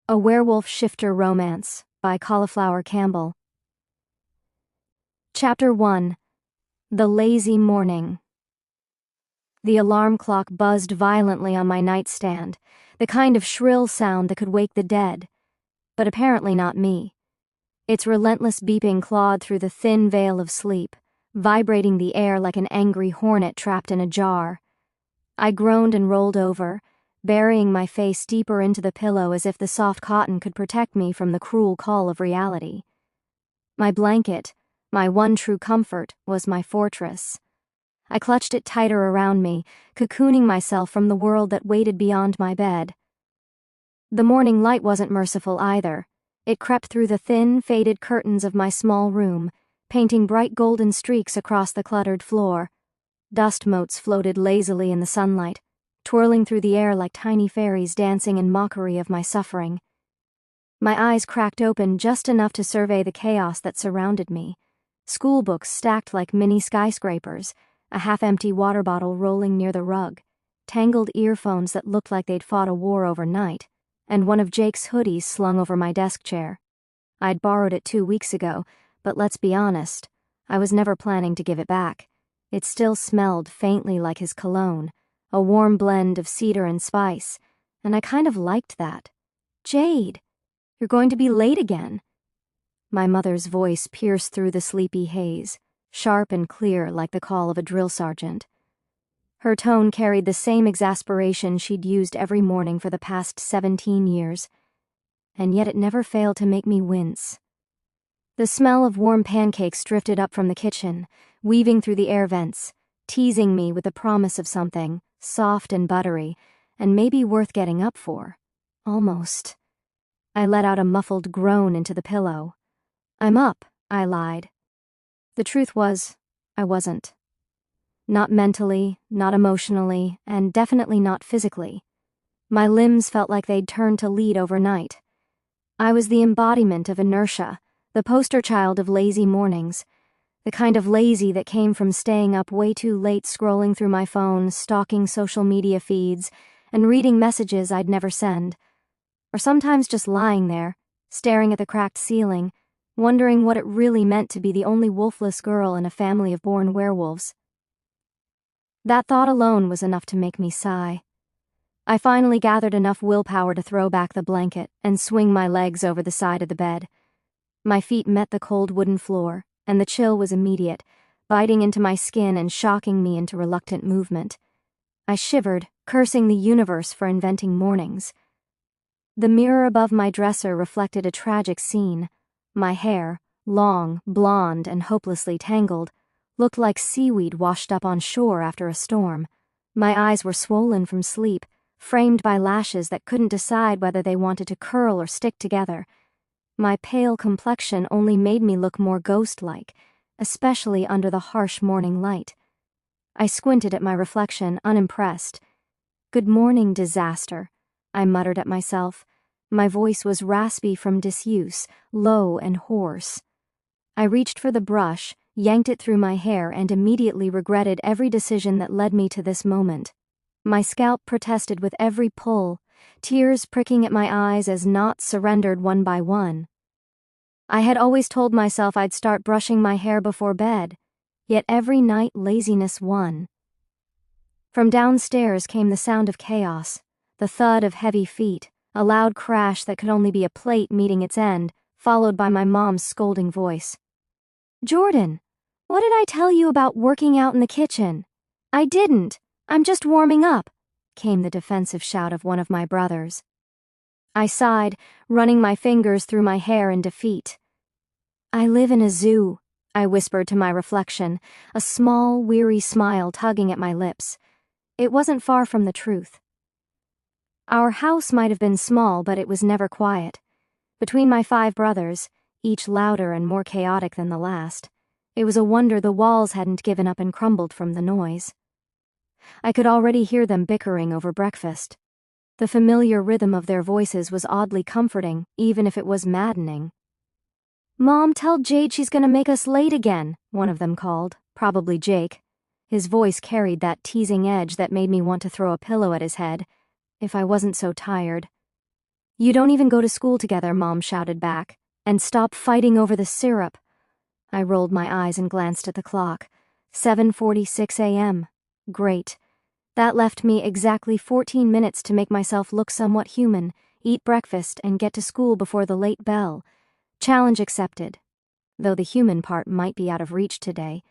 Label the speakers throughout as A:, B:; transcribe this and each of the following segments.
A: A Werewolf Shifter Romance by Cauliflower Campbell. Chapter 1. The Lazy Morning. The alarm clock buzzed violently on my nightstand, the kind of shrill sound that could wake the dead, but apparently not me. Its relentless beeping clawed through the thin veil of sleep, vibrating the air like an angry hornet trapped in a jar. I groaned and rolled over, burying my face deeper into the pillow as if the soft cotton could protect me from the cruel call of reality. My blanket, my one true comfort, was my fortress. I clutched it tighter around me, cocooning myself from the world that waited beyond my bed. The morning light wasn't merciful either. It crept through the thin, faded curtains of my small room, painting bright golden streaks across the cluttered floor. Dust motes floated lazily in the sunlight, twirling through the air like tiny fairies dancing in mockery of my suffering. My eyes cracked open just enough to survey the chaos that surrounded me. School books stacked like mini skyscrapers, a half-empty water bottle rolling near the rug, tangled earphones that looked like they'd fought a war overnight, and one of Jake's hoodies slung over my desk chair. I'd borrowed it 2 weeks ago, but let's be honest, I was never planning to give it back. It still smelled faintly like his cologne, a warm blend of cedar and spice, and I kind of liked that. "Jade, you're going to be late again." My mother's voice pierced through the sleepy haze, sharp and clear like the call of a drill sergeant. Her tone carried the same exasperation she'd used every morning for the past 17 years, and yet it never failed to make me wince. The smell of warm pancakes drifted up from the kitchen, weaving through the air vents, teasing me with the promise of something soft and buttery, and maybe worth getting up for. Almost. I let out a muffled groan into the pillow. "I'm up," I lied. The truth was, I wasn't. Not mentally, not emotionally, and definitely not physically. My limbs felt like they'd turned to lead overnight. I was the embodiment of inertia, the poster child of lazy mornings, the kind of lazy that came from staying up way too late scrolling through my phone, stalking social media feeds, and reading messages I'd never send. Or sometimes just lying there, staring at the cracked ceiling, wondering what it really meant to be the only wolfless girl in a family of born werewolves. That thought alone was enough to make me sigh. I finally gathered enough willpower to throw back the blanket and swing my legs over the side of the bed. My feet met the cold wooden floor, and the chill was immediate, biting into my skin and shocking me into reluctant movement. I shivered, cursing the universe for inventing mornings. The mirror above my dresser reflected a tragic scene. My hair, long, blonde, and hopelessly tangled, looked like seaweed washed up on shore after a storm. My eyes were swollen from sleep, framed by lashes that couldn't decide whether they wanted to curl or stick together. My pale complexion only made me look more ghost-like, especially under the harsh morning light. I squinted at my reflection, unimpressed. "Good morning, disaster," I muttered at myself. My voice was raspy from disuse, low and hoarse. I reached for the brush, yanked it through my hair, and immediately regretted every decision that led me to this moment. My scalp protested with every pull, tears pricking at my eyes as knots surrendered one by one. I had always told myself I'd start brushing my hair before bed, yet every night laziness won. From downstairs came the sound of chaos, the thud of heavy feet, a loud crash that could only be a plate meeting its end, followed by my mom's scolding voice. "Jordan, what did I tell you about working out in the kitchen?" "I didn't. I'm just warming up," came the defensive shout of one of my brothers. I sighed, running my fingers through my hair in defeat. "I live in a zoo," I whispered to my reflection, a small, weary smile tugging at my lips. It wasn't far from the truth. Our house might have been small, but it was never quiet. Between my 5 brothers, each louder and more chaotic than the last, it was a wonder the walls hadn't given up and crumbled from the noise. I could already hear them bickering over breakfast. The familiar rhythm of their voices was oddly comforting, even if it was maddening. "Mom, tell Jade she's gonna make us late again," one of them called, probably Jake. His voice carried that teasing edge that made me want to throw a pillow at his head, if I wasn't so tired. "You don't even go to school together," Mom shouted back. "And stop fighting over the syrup." I rolled my eyes and glanced at the clock. 7:46 a.m. Great. That left me exactly 14 minutes to make myself look somewhat human, eat breakfast, and get to school before the late bell. Challenge accepted. Though the human part might be out of reach today.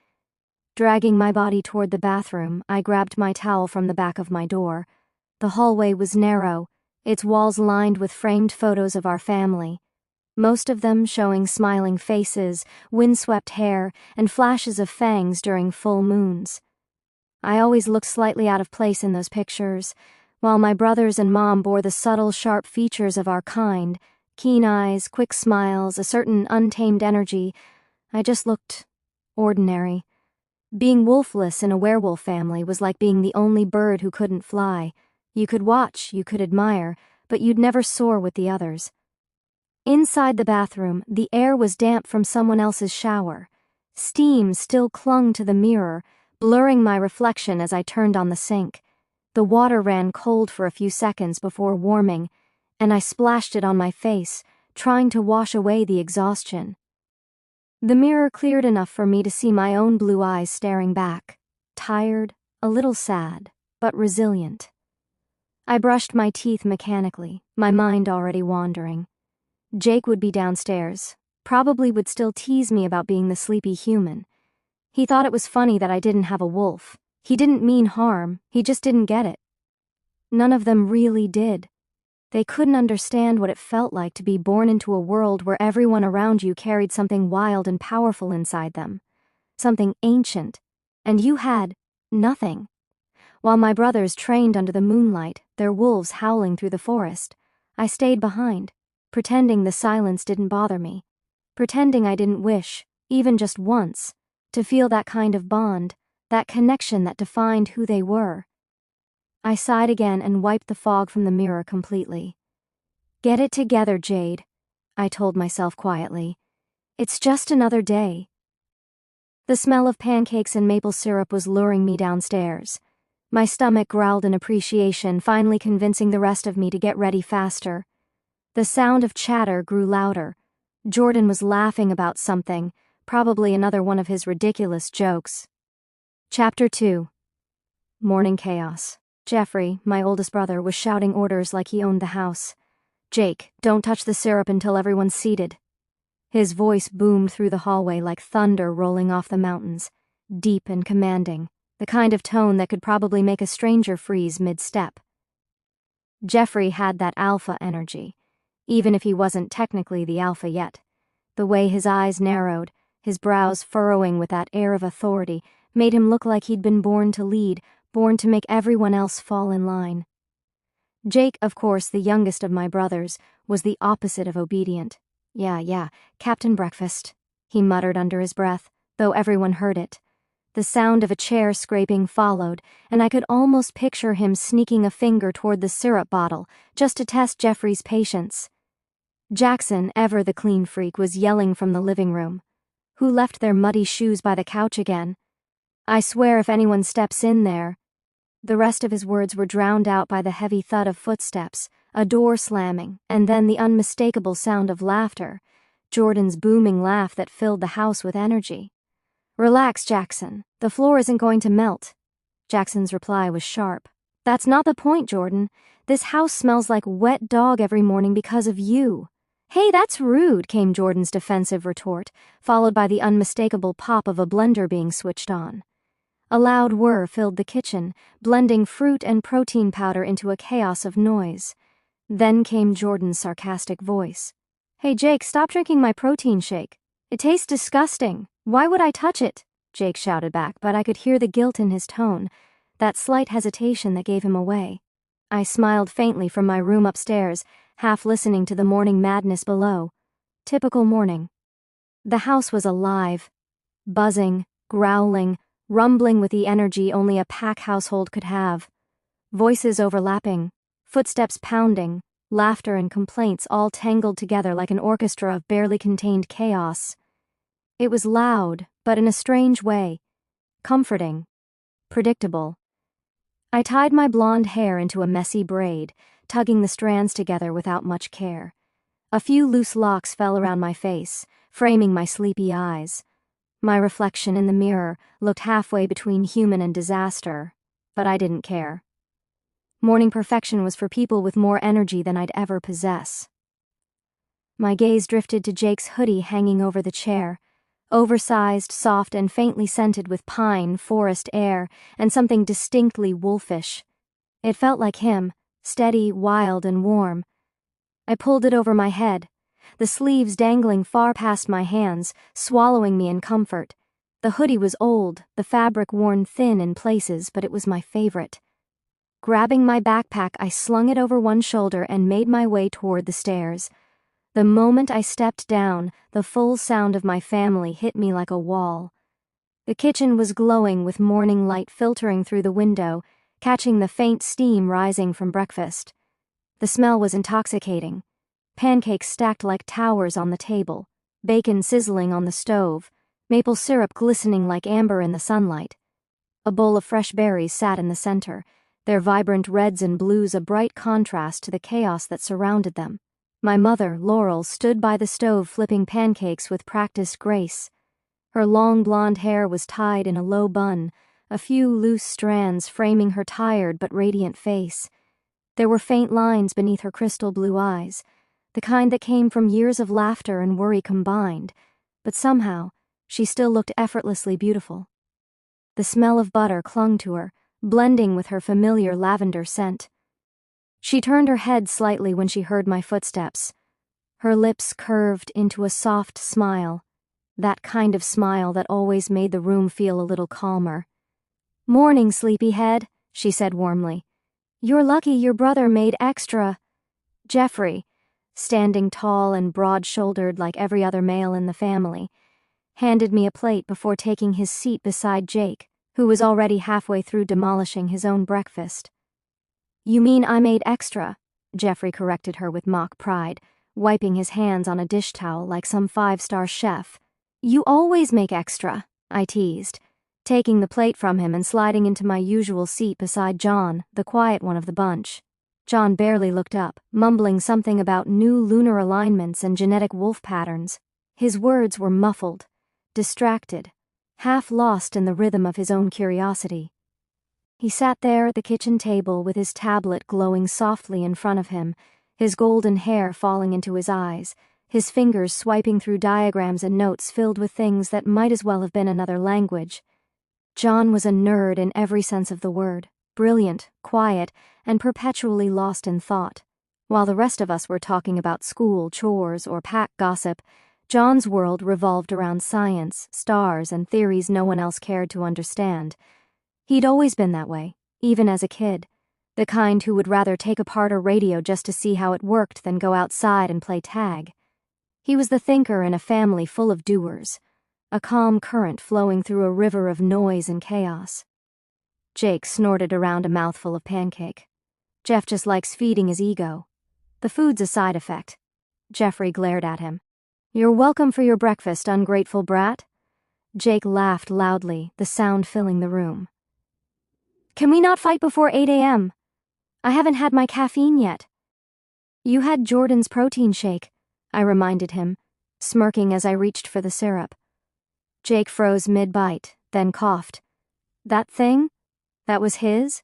A: Dragging my body toward the bathroom, I grabbed my towel from the back of my door. The hallway was narrow, its walls lined with framed photos of our family, most of them showing smiling faces, windswept hair, and flashes of fangs during full moons. I always looked slightly out of place in those pictures, while my brothers and Mom bore the subtle, sharp features of our kind, keen eyes, quick smiles, a certain untamed energy. I just looked ordinary. Being wolfless in a werewolf family was like being the only bird who couldn't fly. You could watch, you could admire, but you'd never soar with the others. Inside the bathroom, the air was damp from someone else's shower. Steam still clung to the mirror, blurring my reflection as I turned on the sink. The water ran cold for a few seconds before warming, and I splashed it on my face, trying to wash away the exhaustion. The mirror cleared enough for me to see my own blue eyes staring back, tired, a little sad, but resilient. I brushed my teeth mechanically, my mind already wandering. Jake would be downstairs, probably would still tease me about being the sleepy human. He thought it was funny that I didn't have a wolf. He didn't mean harm, he just didn't get it. None of them really did. They couldn't understand what it felt like to be born into a world where everyone around you carried something wild and powerful inside them. Something ancient. And you had nothing. While my brothers trained under the moonlight, their wolves howling through the forest, I stayed behind, pretending the silence didn't bother me. Pretending I didn't wish, even just once, to feel that kind of bond, that connection that defined who they were. I sighed again and wiped the fog from the mirror completely. "Get it together, Jade," I told myself quietly. "It's just another day." The smell of pancakes and maple syrup was luring me downstairs. My stomach growled in appreciation, finally convincing the rest of me to get ready faster. The sound of chatter grew louder. Jordan was laughing about something, probably another one of his ridiculous jokes. Chapter 2. Morning chaos. Jeffrey, my oldest brother, was shouting orders like he owned the house. "Jake, don't touch the syrup until everyone's seated." His voice boomed through the hallway like thunder rolling off the mountains, deep and commanding, the kind of tone that could probably make a stranger freeze mid-step. Jeffrey had that alpha energy, even if he wasn't technically the alpha yet. The way his eyes narrowed, his brows furrowing with that air of authority, made him look like he'd been born to lead, born to make everyone else fall in line. Jake, of course, the youngest of my brothers, was the opposite of obedient. Yeah, Captain Breakfast," he muttered under his breath, though everyone heard it. The sound of a chair scraping followed, and I could almost picture him sneaking a finger toward the syrup bottle, just to test Jeffrey's patience. Jackson, ever the clean freak, was yelling from the living room. "Who left their muddy shoes by the couch again? I swear if anyone steps in there..." The rest of his words were drowned out by the heavy thud of footsteps, a door slamming, and then the unmistakable sound of laughter, Jordan's booming laugh that filled the house with energy. "Relax, Jackson. The floor isn't going to melt." Jackson's reply was sharp. "That's not the point, Jordan. This house smells like wet dog every morning because of you." "Hey, that's rude," came Jordan's defensive retort, followed by the unmistakable pop of a blender being switched on. A loud whir filled the kitchen, blending fruit and protein powder into a chaos of noise. Then came Jordan's sarcastic voice. "Hey, Jake, stop drinking my protein shake. It tastes disgusting. Why would I touch it?" Jake shouted back, but I could hear the guilt in his tone, that slight hesitation that gave him away. I smiled faintly from my room upstairs, half listening to the morning madness below. Typical morning. The house was alive, buzzing, growling, rumbling with the energy only a pack household could have. Voices overlapping, footsteps pounding, laughter and complaints all tangled together like an orchestra of barely contained chaos. It was loud, but in a strange way. Comforting. Predictable. I tied my blonde hair into a messy braid, tugging the strands together without much care. A few loose locks fell around my face, framing my sleepy eyes. My reflection in the mirror looked halfway between human and disaster, but I didn't care. Morning perfection was for people with more energy than I'd ever possess. My gaze drifted to Jake's hoodie hanging over the chair, oversized, soft, and faintly scented with pine, forest air, and something distinctly wolfish. It felt like him, steady, wild, and warm. I pulled it over my head, the sleeves dangling far past my hands, swallowing me in comfort. The hoodie was old, the fabric worn thin in places, but it was my favorite. Grabbing my backpack, I slung it over one shoulder and made my way toward the stairs. The moment I stepped down, the full sound of my family hit me like a wall. The kitchen was glowing with morning light filtering through the window, catching the faint steam rising from breakfast. The smell was intoxicating. Pancakes stacked like towers on the table, bacon sizzling on the stove, maple syrup glistening like amber in the sunlight. A bowl of fresh berries sat in the center, their vibrant reds and blues a bright contrast to the chaos that surrounded them. My mother, Laurel, stood by the stove flipping pancakes with practiced grace. Her long blonde hair was tied in a low bun, a few loose strands framing her tired but radiant face. There were faint lines beneath her crystal blue eyes, the kind that came from years of laughter and worry combined, but somehow she still looked effortlessly beautiful. The smell of butter clung to her, blending with her familiar lavender scent. She turned her head slightly when she heard my footsteps. Her lips curved into a soft smile, that kind of smile that always made the room feel a little calmer. "Morning, sleepyhead," she said warmly. "You're lucky your brother made extra." Jeffrey, standing tall and broad-shouldered like every other male in the family, handed me a plate before taking his seat beside Jake, who was already halfway through demolishing his own breakfast. "You mean I made extra," Jeffrey corrected her with mock pride, wiping his hands on a dish towel like some five-star chef. "You always make extra," I teased, taking the plate from him and sliding into my usual seat beside John, the quiet one of the bunch. John barely looked up, mumbling something about new lunar alignments and genetic wolf patterns. His words were muffled, distracted, half lost in the rhythm of his own curiosity. He sat there at the kitchen table with his tablet glowing softly in front of him, his golden hair falling into his eyes, his fingers swiping through diagrams and notes filled with things that might as well have been another language. John was a nerd in every sense of the word, brilliant, quiet, and perpetually lost in thought. While the rest of us were talking about school, chores, or pack gossip, John's world revolved around science, stars, and theories no one else cared to understand. He'd always been that way, even as a kid, the kind who would rather take apart a radio just to see how it worked than go outside and play tag. He was the thinker in a family full of doers, a calm current flowing through a river of noise and chaos. Jake snorted around a mouthful of pancake. "Jeff just likes feeding his ego. The food's a side effect." Jeffrey glared at him. "You're welcome for your breakfast, ungrateful brat." Jake laughed loudly, the sound filling the room. "Can we not fight before 8 a.m.? I haven't had my caffeine yet." "You had Jordan's protein shake," I reminded him, smirking as I reached for the syrup. Jake froze mid-bite, then coughed. "That thing? That was his?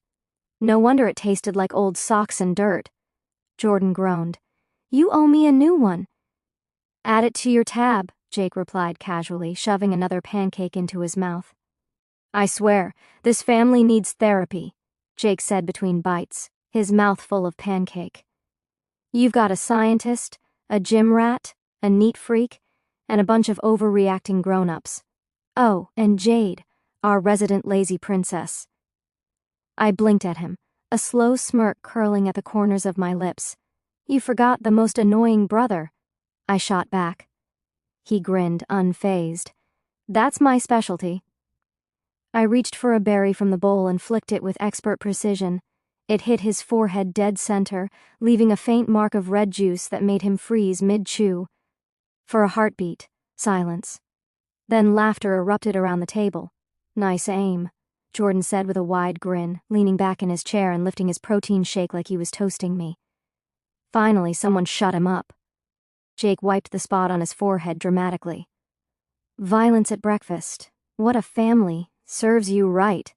A: No wonder it tasted like old socks and dirt." Jordan groaned. "You owe me a new one." "Add it to your tab," Jake replied casually, shoving another pancake into his mouth. "I swear, this family needs therapy," Jake said between bites, his mouth full of pancake. "You've got a scientist, a gym rat, a neat freak, and a bunch of overreacting grown-ups. Oh, and Jade, our resident lazy princess." I blinked at him, a slow smirk curling at the corners of my lips. "You forgot the most annoying brother," I shot back. He grinned, unfazed. "That's my specialty." I reached for a berry from the bowl and flicked it with expert precision. It hit his forehead dead center, leaving a faint mark of red juice that made him freeze mid-chew. For a heartbeat, silence. Then laughter erupted around the table. "Nice aim," Jordan said with a wide grin, leaning back in his chair and lifting his protein shake like he was toasting me. Finally, someone shut him up. Jake wiped the spot on his forehead dramatically. Violence at breakfast. What a family. Serves you right,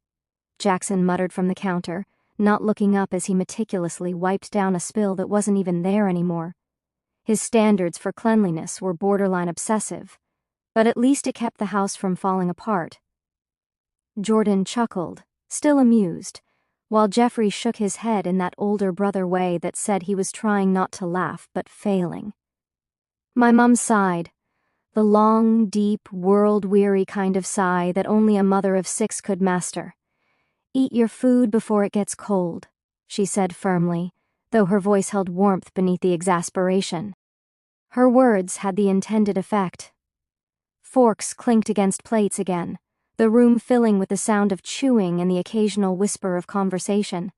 A: Jackson muttered from the counter, not looking up as he meticulously wiped down a spill that wasn't even there anymore. His standards for cleanliness were borderline obsessive, but at least it kept the house from falling apart. Jordan chuckled, still amused, while Jeffrey shook his head in that older brother way that said he was trying not to laugh but failing. My mum sighed, the long, deep, world-weary kind of sigh that only a mother of 6 could master. Eat your food before it gets cold, she said firmly, though her voice held warmth beneath the exasperation. Her words had the intended effect. Forks clinked against plates again, the room filling with the sound of chewing and the occasional whisper of conversation.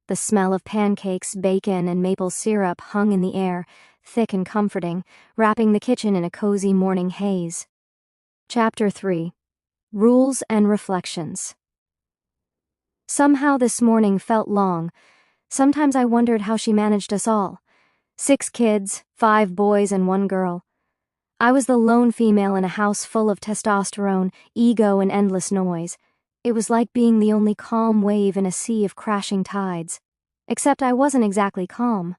A: The smell of pancakes, bacon, and maple syrup hung in the air, thick and comforting, wrapping the kitchen in a cozy morning haze. Chapter 3. Rules and Reflections. Somehow this morning felt long. Sometimes I wondered how she managed us all. 6 kids, 5 boys and 1 girl. I was the lone female in a house full of testosterone, ego, and endless noise. It was like being the only calm wave in a sea of crashing tides. Except I wasn't exactly calm.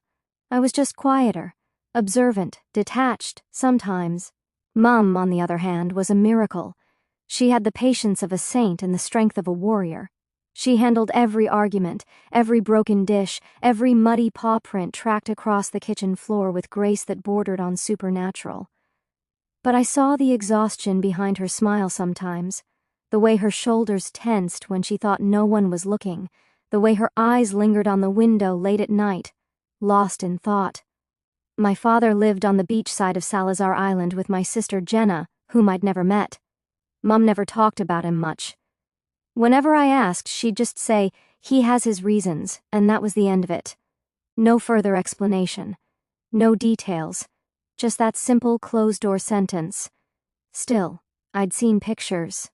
A: I was just quieter, observant, detached, sometimes. Mum, on the other hand, was a miracle. She had the patience of a saint and the strength of a warrior. She handled every argument, every broken dish, every muddy paw print tracked across the kitchen floor with grace that bordered on supernatural. But I saw the exhaustion behind her smile sometimes, the way her shoulders tensed when she thought no one was looking, the way her eyes lingered on the window late at night, lost in thought. My father lived on the beach side of Salazar Island with my sister Jenna, whom I'd never met. Mum never talked about him much. Whenever I asked, she'd just say, he has his reasons, and that was the end of it. No further explanation. No details. Just that simple closed-door sentence. Still, I'd seen pictures.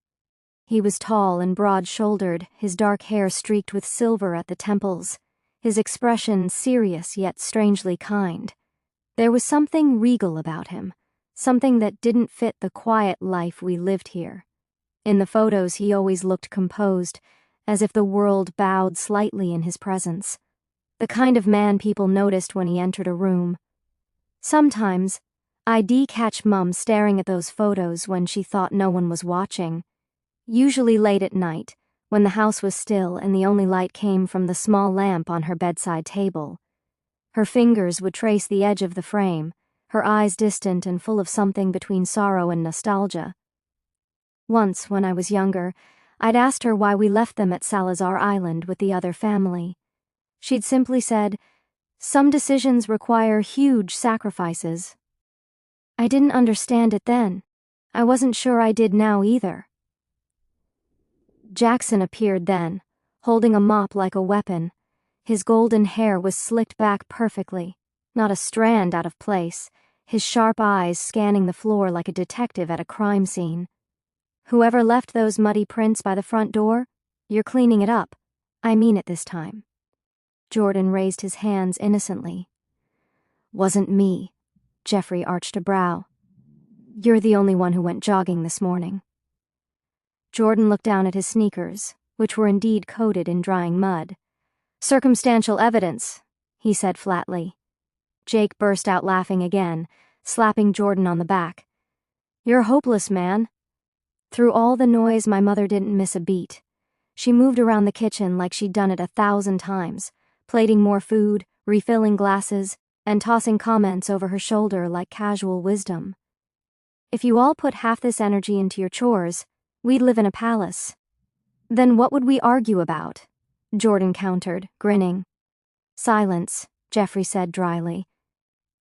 A: He was tall and broad-shouldered, his dark hair streaked with silver at the temples, his expression serious yet strangely kind. There was something regal about him, something that didn't fit the quiet life we lived here. In the photos, he always looked composed, as if the world bowed slightly in his presence. The kind of man people noticed when he entered a room. Sometimes, I'd catch Mum staring at those photos when she thought no one was watching. Usually late at night, when the house was still and the only light came from the small lamp on her bedside table. Her fingers would trace the edge of the frame, her eyes distant and full of something between sorrow and nostalgia. Once, when I was younger, I'd asked her why we left them at Salazar Island with the other family. She'd simply said, "Some decisions require huge sacrifices." I didn't understand it then. I wasn't sure I did now either. Jackson appeared then, holding a mop like a weapon. His golden hair was slicked back perfectly, not a strand out of place, his sharp eyes scanning the floor like a detective at a crime scene. "Whoever left those muddy prints by the front door, you're cleaning it up. I mean it this time." Jordan raised his hands innocently. "Wasn't me." Jeffrey arched a brow. "You're the only one who went jogging this morning." Jordan looked down at his sneakers, which were indeed coated in drying mud. "Circumstantial evidence," he said flatly. Jake burst out laughing again, slapping Jordan on the back. "You're hopeless, man." Through all the noise, my mother didn't miss a beat. She moved around the kitchen like she'd done it 1,000 times, plating more food, refilling glasses, and tossing comments over her shoulder like casual wisdom. "If you all put half this energy into your chores, we'd live in a palace." "Then what would we argue about?" Jordan countered, grinning. "Silence," Jeffrey said dryly.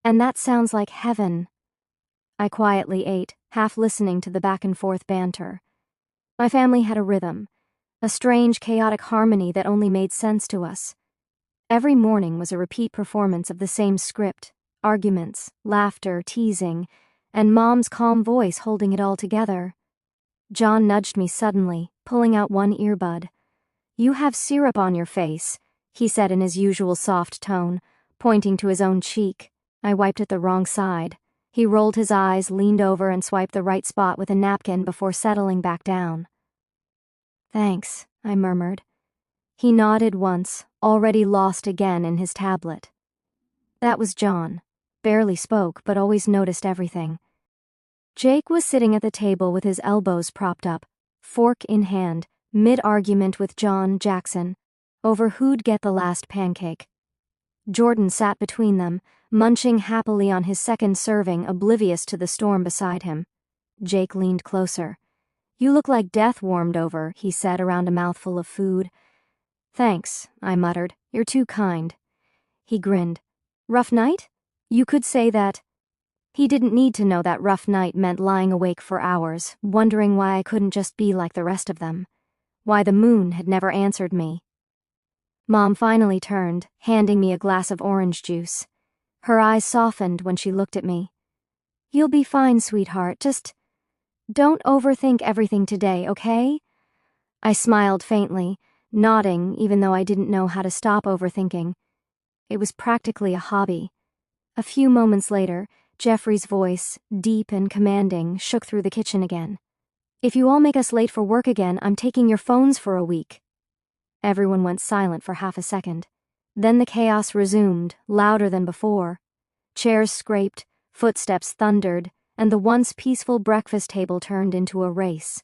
A: "And that sounds like heaven." I quietly ate, half listening to the back-and-forth banter. My family had a rhythm, a strange, chaotic harmony that only made sense to us. Every morning was a repeat performance of the same script, arguments, laughter, teasing, and Mom's calm voice holding it all together. John nudged me suddenly, pulling out one earbud. "You have syrup on your face," he said in his usual soft tone, pointing to his own cheek. I wiped it the wrong side. He rolled his eyes, leaned over, and swiped the right spot with a napkin before settling back down. "Thanks," I murmured. He nodded once, already lost again in his tablet. That was John. Barely spoke, but always noticed everything. Jake was sitting at the table with his elbows propped up, fork in hand, mid-argument with John Jackson over who'd get the last pancake. Jordan sat between them, munching happily on his second serving, oblivious to the storm beside him. Jake leaned closer. "You look like death warmed over," he said around a mouthful of food. "Thanks," I muttered. "You're too kind." He grinned. "Rough night? You could say that." He didn't need to know that rough night meant lying awake for hours, wondering why I couldn't just be like the rest of them. Why the moon had never answered me. Mom finally turned, handing me a glass of orange juice. Her eyes softened when she looked at me. "You'll be fine, sweetheart. Just don't overthink everything today, okay?" I smiled faintly, nodding even though I didn't know how to stop overthinking. It was practically a hobby. A few moments later, Jeffrey's voice, deep and commanding, shook through the kitchen again. "If you all make us late for work again, I'm taking your phones for a week." Everyone went silent for half a second. Then the chaos resumed, louder than before. Chairs scraped, footsteps thundered, and the once peaceful breakfast table turned into a race.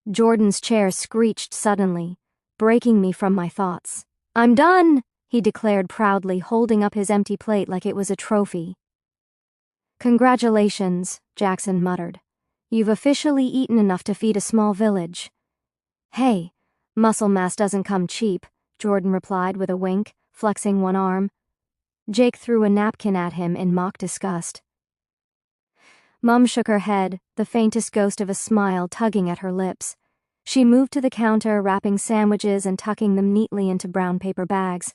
A: Jordan's chair screeched suddenly, breaking me from my thoughts. "I'm done!" he declared proudly, holding up his empty plate like it was a trophy. "Congratulations," Jackson muttered. "You've officially eaten enough to feed a small village." "Hey, muscle mass doesn't come cheap," Jordan replied with a wink, flexing one arm. Jake threw a napkin at him in mock disgust. Mum shook her head, the faintest ghost of a smile tugging at her lips. She moved to the counter, wrapping sandwiches and tucking them neatly into brown paper bags.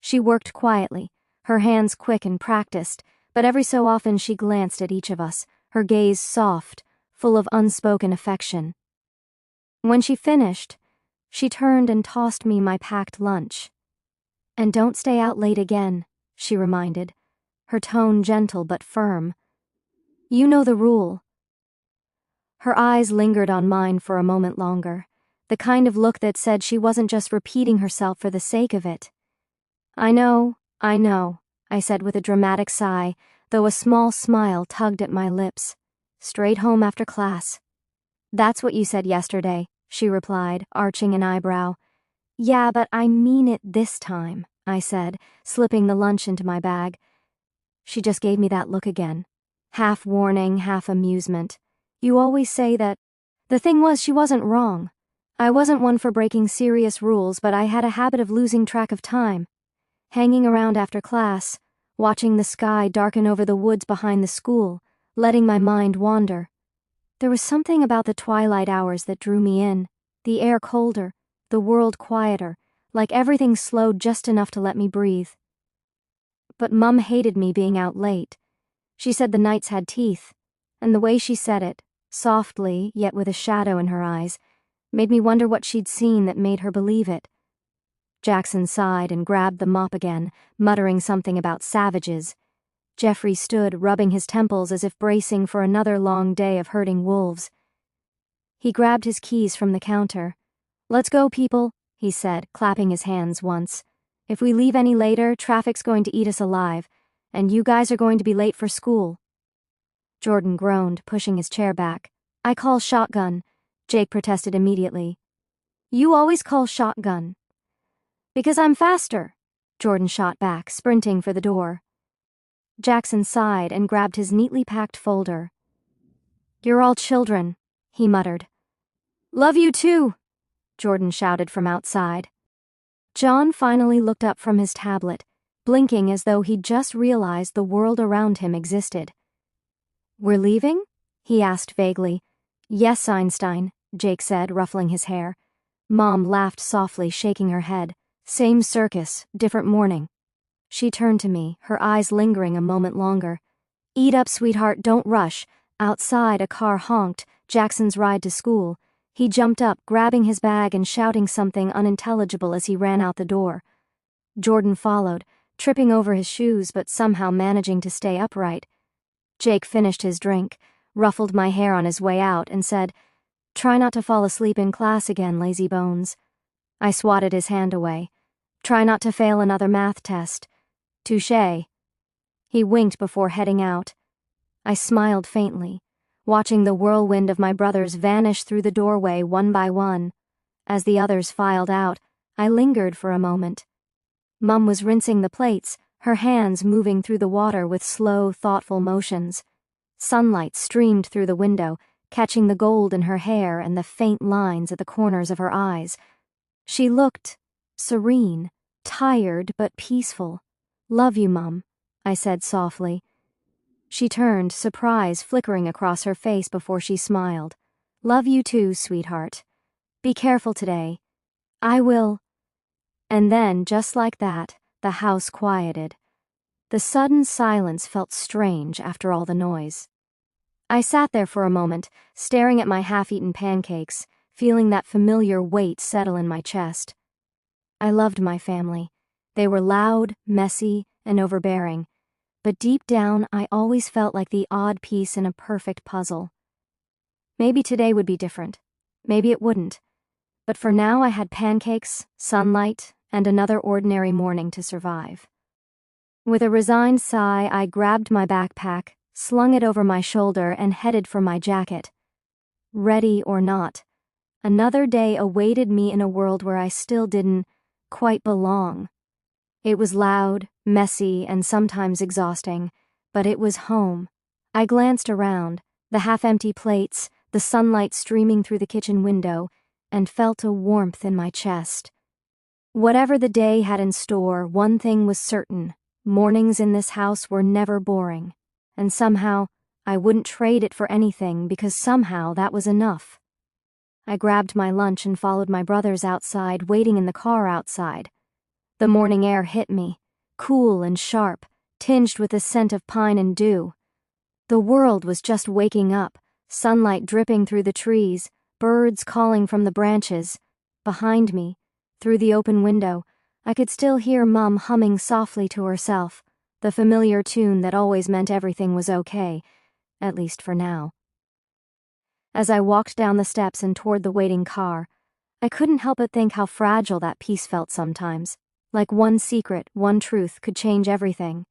A: She worked quietly, her hands quick and practiced, but every so often she glanced at each of us, her gaze soft, full of unspoken affection. When she finished, she turned and tossed me my packed lunch. "And don't stay out late again," she reminded, her tone gentle but firm. "You know the rule." Her eyes lingered on mine for a moment longer, the kind of look that said she wasn't just repeating herself for the sake of it. I know, I said with a dramatic sigh, though a small smile tugged at my lips. "Straight home after class." "That's what you said yesterday," she replied, arching an eyebrow. "Yeah, but I mean it this time," I said, slipping the lunch into my bag. She just gave me that look again. Half warning, half amusement. "You always say that." The thing was, she wasn't wrong. I wasn't one for breaking serious rules, but I had a habit of losing track of time. Hanging around after class, watching the sky darken over the woods behind the school, letting my mind wander. There was something about the twilight hours that drew me in, the air colder, the world quieter, like everything slowed just enough to let me breathe. But Mum hated me being out late. She said the nights had teeth, and the way she said it, softly yet with a shadow in her eyes, made me wonder what she'd seen that made her believe it. Jackson sighed and grabbed the mop again, muttering something about savages. Jeffrey stood, rubbing his temples as if bracing for another long day of herding wolves. He grabbed his keys from the counter. "Let's go, people," he said, clapping his hands once. "If we leave any later, traffic's going to eat us alive, and you guys are going to be late for school." Jordan groaned, pushing his chair back. "I call shotgun," Jake protested immediately. "You always call shotgun." "Because I'm faster," Jordan shot back, sprinting for the door. Jackson sighed and grabbed his neatly packed folder. "You're all children," he muttered. "Love you too," Jordan shouted from outside. John finally looked up from his tablet, blinking as though he'd just realized the world around him existed. "We're leaving?" he asked vaguely. "Yes, Einstein," Jake said, ruffling his hair. Mom laughed softly, shaking her head. "Same circus, different morning." She turned to me, her eyes lingering a moment longer. "Eat up, sweetheart, don't rush." Outside, a car honked, Jackson's ride to school. He jumped up, grabbing his bag and shouting something unintelligible as he ran out the door. Jordan followed, tripping over his shoes but somehow managing to stay upright. Jake finished his drink, ruffled my hair on his way out, and said, "Try not to fall asleep in class again, lazy bones." I swatted his hand away. "Try not to fail another math test." "Touché." He winked before heading out. I smiled faintly, watching the whirlwind of my brothers vanish through the doorway one by one. As the others filed out, I lingered for a moment. Mum was rinsing the plates, her hands moving through the water with slow, thoughtful motions. Sunlight streamed through the window, catching the gold in her hair and the faint lines at the corners of her eyes. She looked serene, tired but peaceful. "Love you, Mum," I said softly. She turned, surprise flickering across her face before she smiled. "Love you too, sweetheart. Be careful today." "I will." And then, just like that, the house quieted. The sudden silence felt strange after all the noise. I sat there for a moment, staring at my half-eaten pancakes, feeling that familiar weight settle in my chest. I loved my family. They were loud, messy, and overbearing, but deep down I always felt like the odd piece in a perfect puzzle. Maybe today would be different. Maybe it wouldn't. But for now I had pancakes, sunlight, and another ordinary morning to survive. With a resigned sigh, I grabbed my backpack, slung it over my shoulder, and headed for my jacket. Ready or not, another day awaited me in a world where I still didn't quite belong. It was loud, messy, and sometimes exhausting, but it was home. I glanced around, the half-empty plates, the sunlight streaming through the kitchen window, and felt a warmth in my chest. Whatever the day had in store, one thing was certain: mornings in this house were never boring, and somehow I wouldn't trade it for anything because somehow that was enough. I grabbed my lunch and followed my brothers outside, waiting in the car outside. The morning air hit me, cool and sharp, tinged with the scent of pine and dew. The world was just waking up, sunlight dripping through the trees, birds calling from the branches. Behind me, through the open window, I could still hear Mum humming softly to herself, the familiar tune that always meant everything was okay, at least for now. As I walked down the steps and toward the waiting car, I couldn't help but think how fragile that peace felt sometimes, like one secret, one truth could change everything.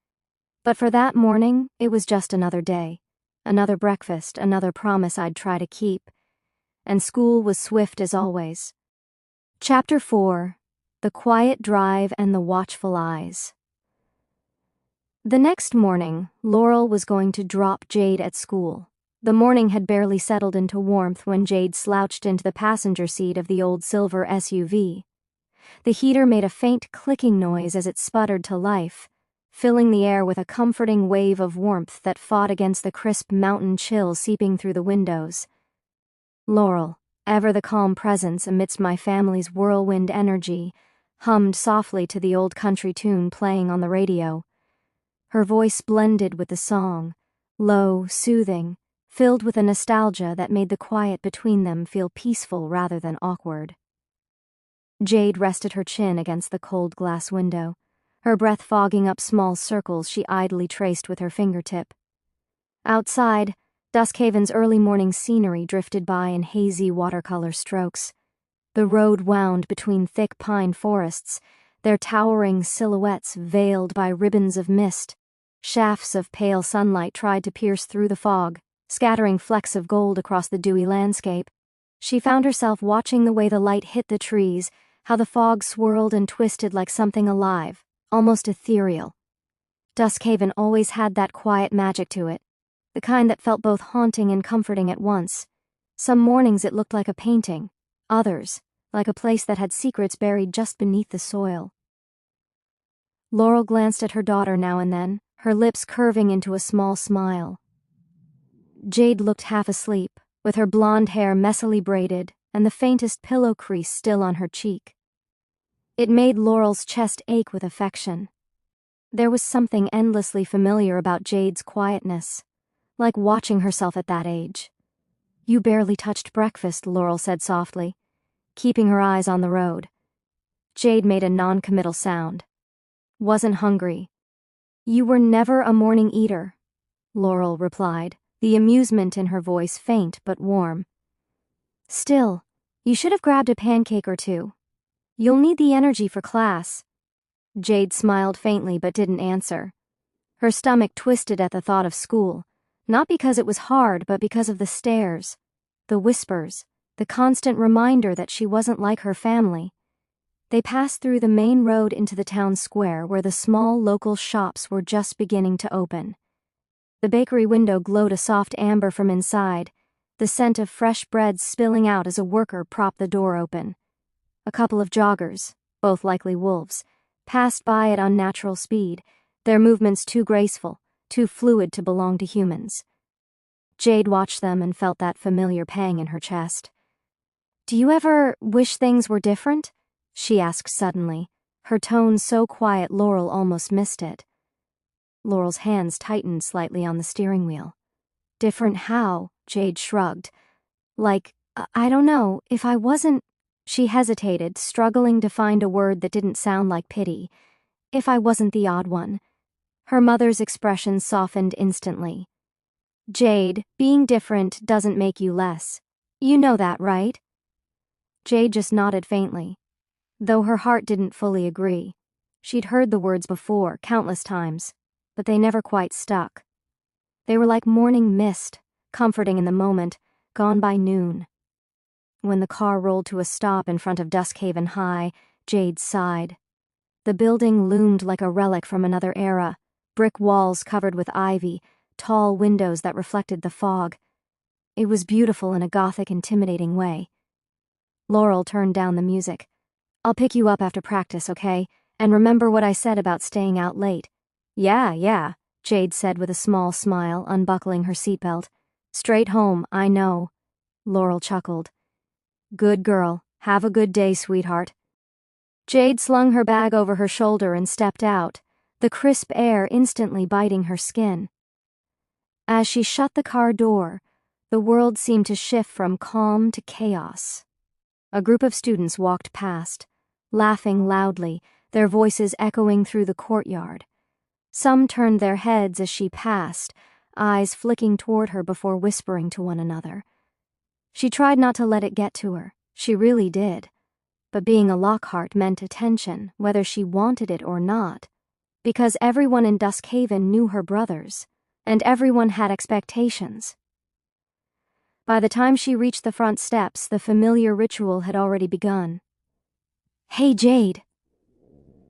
A: But for that morning, it was just another day, another breakfast, another promise I'd try to keep. And school was swift as always. Chapter 4: The Quiet Drive and the Watchful Eyes. The next morning, Laurel was going to drop Jade at school. The morning had barely settled into warmth when Jade slouched into the passenger seat of the old silver SUV. The heater made a faint clicking noise as it sputtered to life, filling the air with a comforting wave of warmth that fought against the crisp mountain chill seeping through the windows. Laurel, ever the calm presence amidst my family's whirlwind energy, hummed softly to the old country tune playing on the radio. Her voice blended with the song, low, soothing, filled with a nostalgia that made the quiet between them feel peaceful rather than awkward. Jade rested her chin against the cold glass window, her breath fogging up small circles she idly traced with her fingertip. Outside, Duskhaven's early morning scenery drifted by in hazy watercolor strokes. The road wound between thick pine forests, their towering silhouettes veiled by ribbons of mist. Shafts of pale sunlight tried to pierce through the fog, scattering flecks of gold across the dewy landscape. She found herself watching the way the light hit the trees, how the fog swirled and twisted like something alive, almost ethereal. Duskhaven always had that quiet magic to it, the kind that felt both haunting and comforting at once. Some mornings it looked like a painting, others like a place that had secrets buried just beneath the soil. Laurel glanced at her daughter now and then, her lips curving into a small smile. Jade looked half asleep, with her blonde hair messily braided and the faintest pillow crease still on her cheek. It made Laurel's chest ache with affection. There was something endlessly familiar about Jade's quietness, like watching herself at that age. "You barely touched breakfast," Laurel said softly, keeping her eyes on the road. Jade made a non-committal sound. Wasn't hungry. You were never a morning eater, Laurel replied, the amusement in her voice faint but warm. Still, you should have grabbed a pancake or two. You'll need the energy for class. Jade smiled faintly but didn't answer. Her stomach twisted at the thought of school, not because it was hard but because of the stares, the whispers, the constant reminder that she wasn't like her family. They passed through the main road into the town square where the small local shops were just beginning to open. The bakery window glowed a soft amber from inside, the scent of fresh bread spilling out as a worker propped the door open. A couple of joggers, both likely wolves, passed by at unnatural speed, their movements too graceful, too fluid to belong to humans. Jade watched them and felt that familiar pang in her chest. Do you ever wish things were different? She asked suddenly, her tone so quiet Laurel almost missed it. Laurel's hands tightened slightly on the steering wheel. Different how? Jade shrugged. Like, I don't know, if I wasn't... She hesitated, struggling to find a word that didn't sound like pity. If I wasn't the odd one. Her mother's expression softened instantly. Jade, being different doesn't make you less. You know that, right? Jade just nodded faintly, though her heart didn't fully agree. She'd heard the words before, countless times, but they never quite stuck. They were like morning mist, comforting in the moment, gone by noon. When the car rolled to a stop in front of Duskhaven High, Jade sighed. The building loomed like a relic from another era, brick walls covered with ivy, tall windows that reflected the fog. It was beautiful in a gothic, intimidating way. Laurel turned down the music. I'll pick you up after practice, okay? And remember what I said about staying out late. Yeah, Jade said with a small smile, unbuckling her seatbelt. Straight home, I know. Laurel chuckled. Good girl. Have a good day, sweetheart. Jade slung her bag over her shoulder and stepped out, the crisp air instantly biting her skin. As she shut the car door, the world seemed to shift from calm to chaos. A group of students walked past, laughing loudly, their voices echoing through the courtyard. Some turned their heads as she passed, eyes flicking toward her before whispering to one another. She tried not to let it get to her, she really did. But being a Lockhart meant attention, whether she wanted it or not, because everyone in Duskhaven knew her brothers, and everyone had expectations. By the time she reached the front steps, the familiar ritual had already begun. Hey, Jade.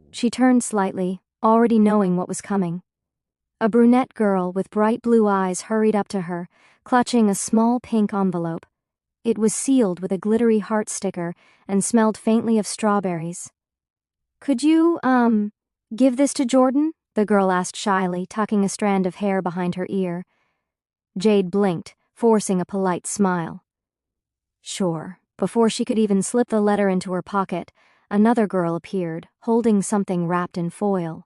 A: She turned slightly, already knowing what was coming. A brunette girl with bright blue eyes hurried up to her, clutching a small pink envelope. It was sealed with a glittery heart sticker and smelled faintly of strawberries. Could you, give this to Jordan? The girl asked shyly, tucking a strand of hair behind her ear. Jade blinked, forcing a polite smile. Sure. Before she could even slip the letter into her pocket, another girl appeared, holding something wrapped in foil.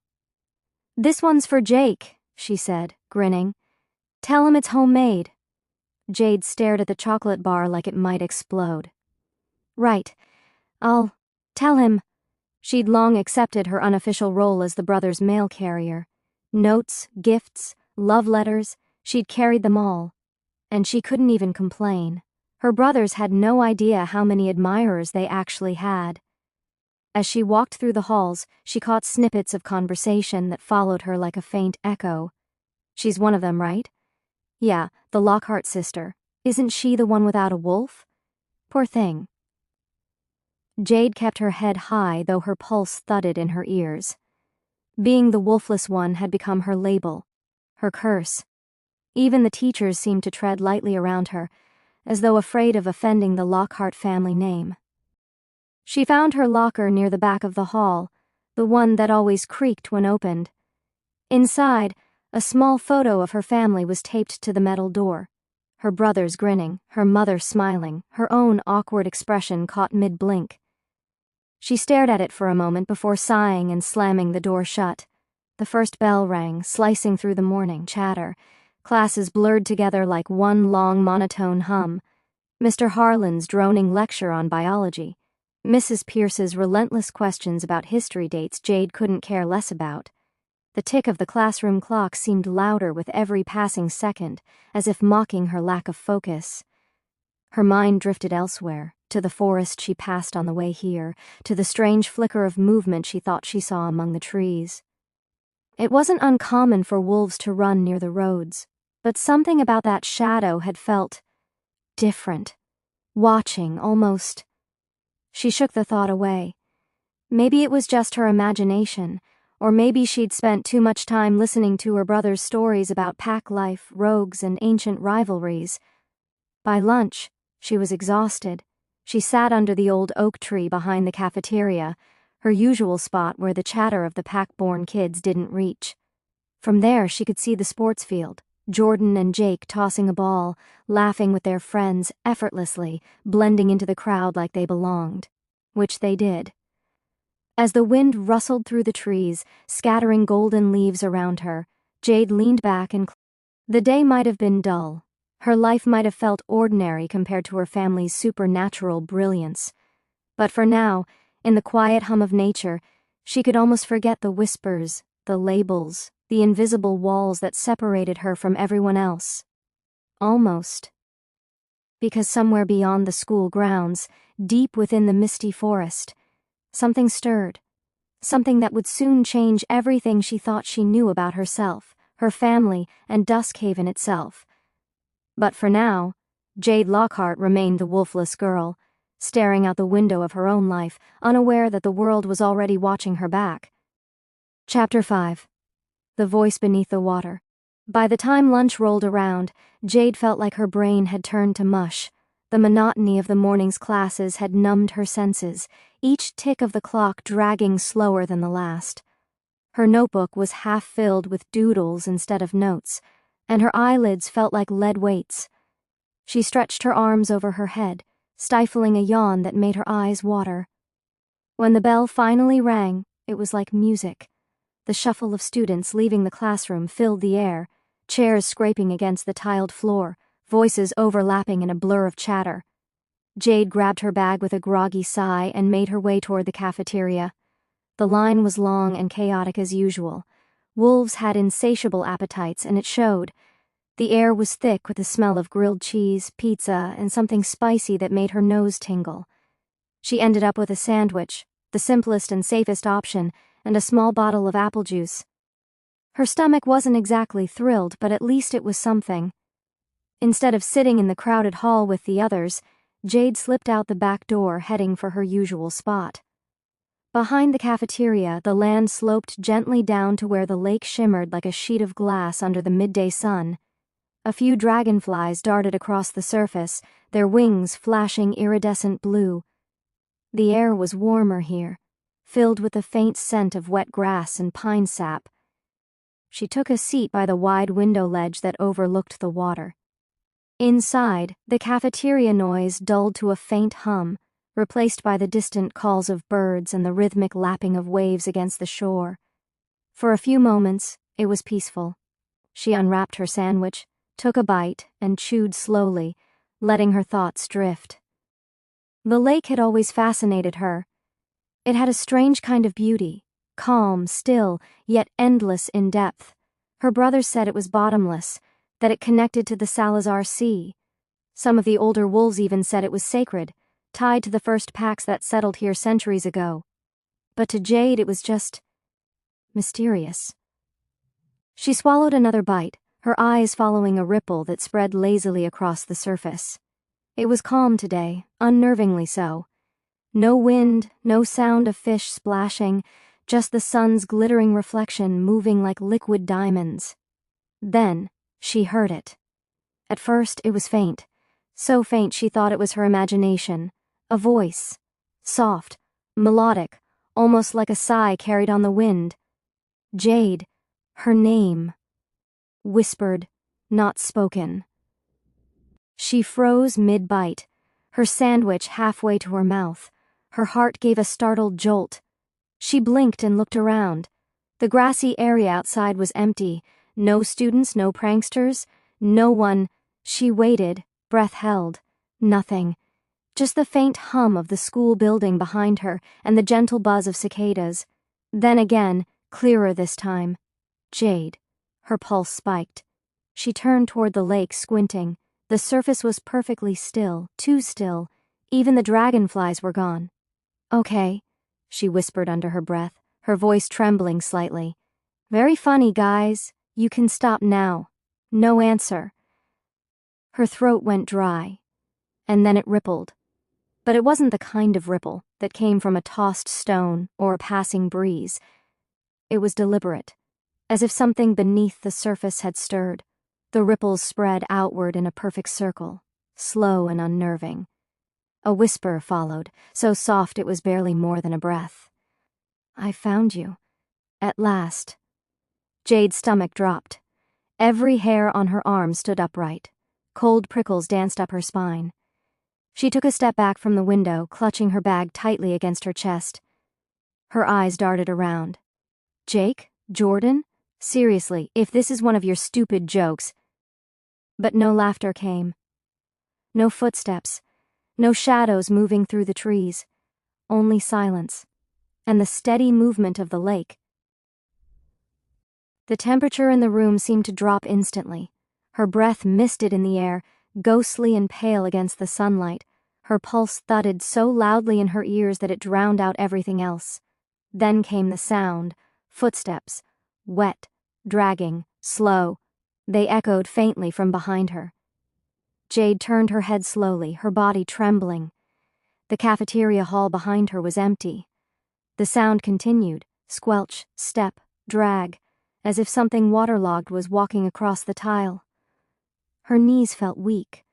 A: This one's for Jake, she said, grinning. Tell him it's homemade. Jade stared at the chocolate bar like it might explode. Right. I'll tell him. She'd long accepted her unofficial role as the brothers' mail carrier. Notes, gifts, love letters, she'd carried them all. And she couldn't even complain. Her brothers had no idea how many admirers they actually had. As she walked through the halls, she caught snippets of conversation that followed her like a faint echo. She's one of them, right? Yeah, the Lockhart sister. Isn't she the one without a wolf? Poor thing. Jade kept her head high, though her pulse thudded in her ears. Being the wolfless one had become her label, her curse. Even the teachers seemed to tread lightly around her, as though afraid of offending the Lockhart family name. She found her locker near the back of the hall, the one that always creaked when opened. Inside, a small photo of her family was taped to the metal door. Her brothers grinning, her mother smiling, her own awkward expression caught mid-blink. She stared at it for a moment before sighing and slamming the door shut. The first bell rang, slicing through the morning chatter. Classes blurred together like one long monotone hum. Mr. Harlan's droning lecture on biology. Mrs. Pierce's relentless questions about history dates Jade couldn't care less about. The tick of the classroom clock seemed louder with every passing second, as if mocking her lack of focus. Her mind drifted elsewhere, to the forest she passed on the way here, to the strange flicker of movement she thought she saw among the trees. It wasn't uncommon for wolves to run near the roads, but something about that shadow had felt different, watching, almost. She shook the thought away. Maybe it was just her imagination, or maybe she'd spent too much time listening to her brother's stories about pack life, rogues, and ancient rivalries. By lunch, she was exhausted. She sat under the old oak tree behind the cafeteria, her usual spot where the chatter of the pack-born kids didn't reach. From there, she could see the sports field, Jordan and Jake tossing a ball, laughing with their friends effortlessly, blending into the crowd like they belonged. Which they did. As the wind rustled through the trees, scattering golden leaves around her, Jade leaned back and the day might have been dull. Her life might have felt ordinary compared to her family's supernatural brilliance. But for now, in the quiet hum of nature, she could almost forget the whispers, the labels, the invisible walls that separated her from everyone else. Almost. Because somewhere beyond the school grounds, deep within the misty forest, something stirred. Something that would soon change everything she thought she knew about herself, her family, and Duskhaven itself. But for now, Jade Lockhart remained the wolfless girl, staring out the window of her own life, unaware that the world was already watching her back. Chapter 5. The Voice Beneath the Water. By the time lunch rolled around, Jade felt like her brain had turned to mush. The monotony of the morning's classes had numbed her senses, each tick of the clock dragging slower than the last. Her notebook was half filled with doodles instead of notes, and her eyelids felt like lead weights. She stretched her arms over her head, stifling a yawn that made her eyes water. When the bell finally rang, it was like music. The shuffle of students leaving the classroom filled the air, chairs scraping against the tiled floor, voices overlapping in a blur of chatter. Jade grabbed her bag with a groggy sigh and made her way toward the cafeteria. The line was long and chaotic as usual. Wolves had insatiable appetites, and it showed. The air was thick with the smell of grilled cheese, pizza, and something spicy that made her nose tingle. She ended up with a sandwich, the simplest and safest option, and a small bottle of apple juice. Her stomach wasn't exactly thrilled, but at least it was something. Instead of sitting in the crowded hall with the others, Jade slipped out the back door, heading for her usual spot. Behind the cafeteria, the land sloped gently down to where the lake shimmered like a sheet of glass under the midday sun. A few dragonflies darted across the surface, their wings flashing iridescent blue. The air was warmer here, filled with the faint scent of wet grass and pine sap. She took a seat by the wide window ledge that overlooked the water. Inside, the cafeteria noise dulled to a faint hum, replaced by the distant calls of birds and the rhythmic lapping of waves against the shore. For a few moments, it was peaceful. She unwrapped her sandwich, took a bite, and chewed slowly, letting her thoughts drift. The lake had always fascinated her. It had a strange kind of beauty, calm, still, yet endless in depth. Her brother said it was bottomless, that it connected to the Salazar Sea. Some of the older wolves even said it was sacred, tied to the first packs that settled here centuries ago. But to Jade it was just mysterious. She swallowed another bite, her eyes following a ripple that spread lazily across the surface. It was calm today, unnervingly so. No wind, no sound of fish splashing, just the sun's glittering reflection moving like liquid diamonds. Then she heard it. At first it was faint, so faint she thought it was her imagination. A voice, soft, melodic, almost like a sigh carried on the wind. Jade, her name. Whispered, not spoken. She froze mid-bite, her sandwich halfway to her mouth. Her heart gave a startled jolt. She blinked and looked around. The grassy area outside was empty. No students, no pranksters, no one. She waited, breath held. Nothing. Just the faint hum of the school building behind her and the gentle buzz of cicadas. Then again, clearer this time. Jade. Her pulse spiked. She turned toward the lake, squinting. The surface was perfectly still, too still. Even the dragonflies were gone. "Okay," she whispered under her breath, her voice trembling slightly. "Very funny, guys. You can stop now." No answer. Her throat went dry, and then it rippled. But it wasn't the kind of ripple that came from a tossed stone or a passing breeze. It was deliberate, as if something beneath the surface had stirred. The ripples spread outward in a perfect circle, slow and unnerving. A whisper followed, so soft it was barely more than a breath. "I found you. At last." Jade's stomach dropped. Every hair on her arm stood upright. Cold prickles danced up her spine. She took a step back from the window, clutching her bag tightly against her chest. Her eyes darted around. "Jake? Jordan? Seriously, if this is one of your stupid jokes." But no laughter came. No footsteps. No shadows moving through the trees. Only silence. And the steady movement of the lake. The temperature in the room seemed to drop instantly. Her breath misted in the air, ghostly and pale against the sunlight. Her pulse thudded so loudly in her ears that it drowned out everything else. Then came the sound. Footsteps. Wet, dragging, slow. They echoed faintly from behind her. Jade turned her head slowly, her body trembling. The cafeteria hall behind her was empty. The sound continued, squelch, step, drag, as if something waterlogged was walking across the tile. Her knees felt weak.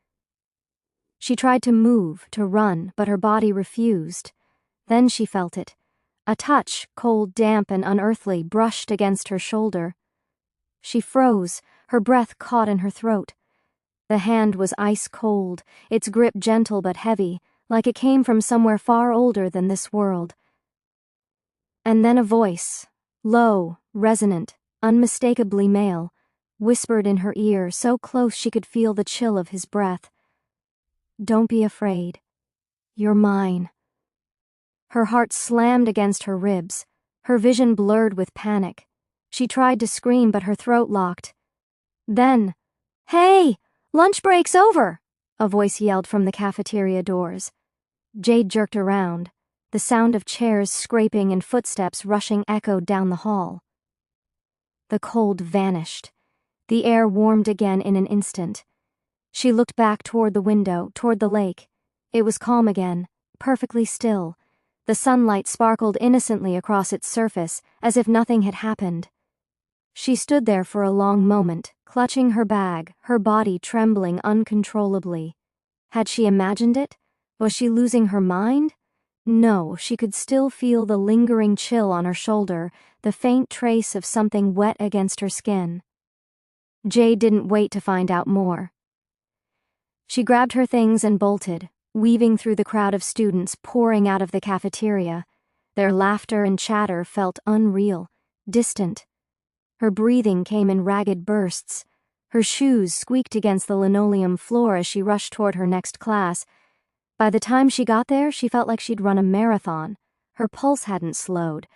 A: She tried to move, to run, but her body refused. Then she felt it. A touch, cold, damp, and unearthly, brushed against her shoulder. She froze, her breath caught in her throat. The hand was ice cold, its grip gentle but heavy, like it came from somewhere far older than this world. And then a voice, low, resonant, unmistakably male, whispered in her ear, so close she could feel the chill of his breath. "Don't be afraid. You're mine." Her heart slammed against her ribs, her vision blurred with panic. She tried to scream, but her throat locked. Then, "Hey! Lunch break's over!" a voice yelled from the cafeteria doors. Jade jerked around. The sound of chairs scraping and footsteps rushing echoed down the hall. The cold vanished. The air warmed again in an instant. She looked back toward the window, toward the lake. It was calm again, perfectly still. The sunlight sparkled innocently across its surface, as if nothing had happened. She stood there for a long moment, clutching her bag, her body trembling uncontrollably. Had she imagined it? Was she losing her mind? No, she could still feel the lingering chill on her shoulder, the faint trace of something wet against her skin. Jade didn't wait to find out more. She grabbed her things and bolted, weaving through the crowd of students pouring out of the cafeteria. Their laughter and chatter felt unreal, distant. Her breathing came in ragged bursts. Her shoes squeaked against the linoleum floor as she rushed toward her next class. By the time she got there, she felt like she'd run a marathon. Her pulse hadn't slowed.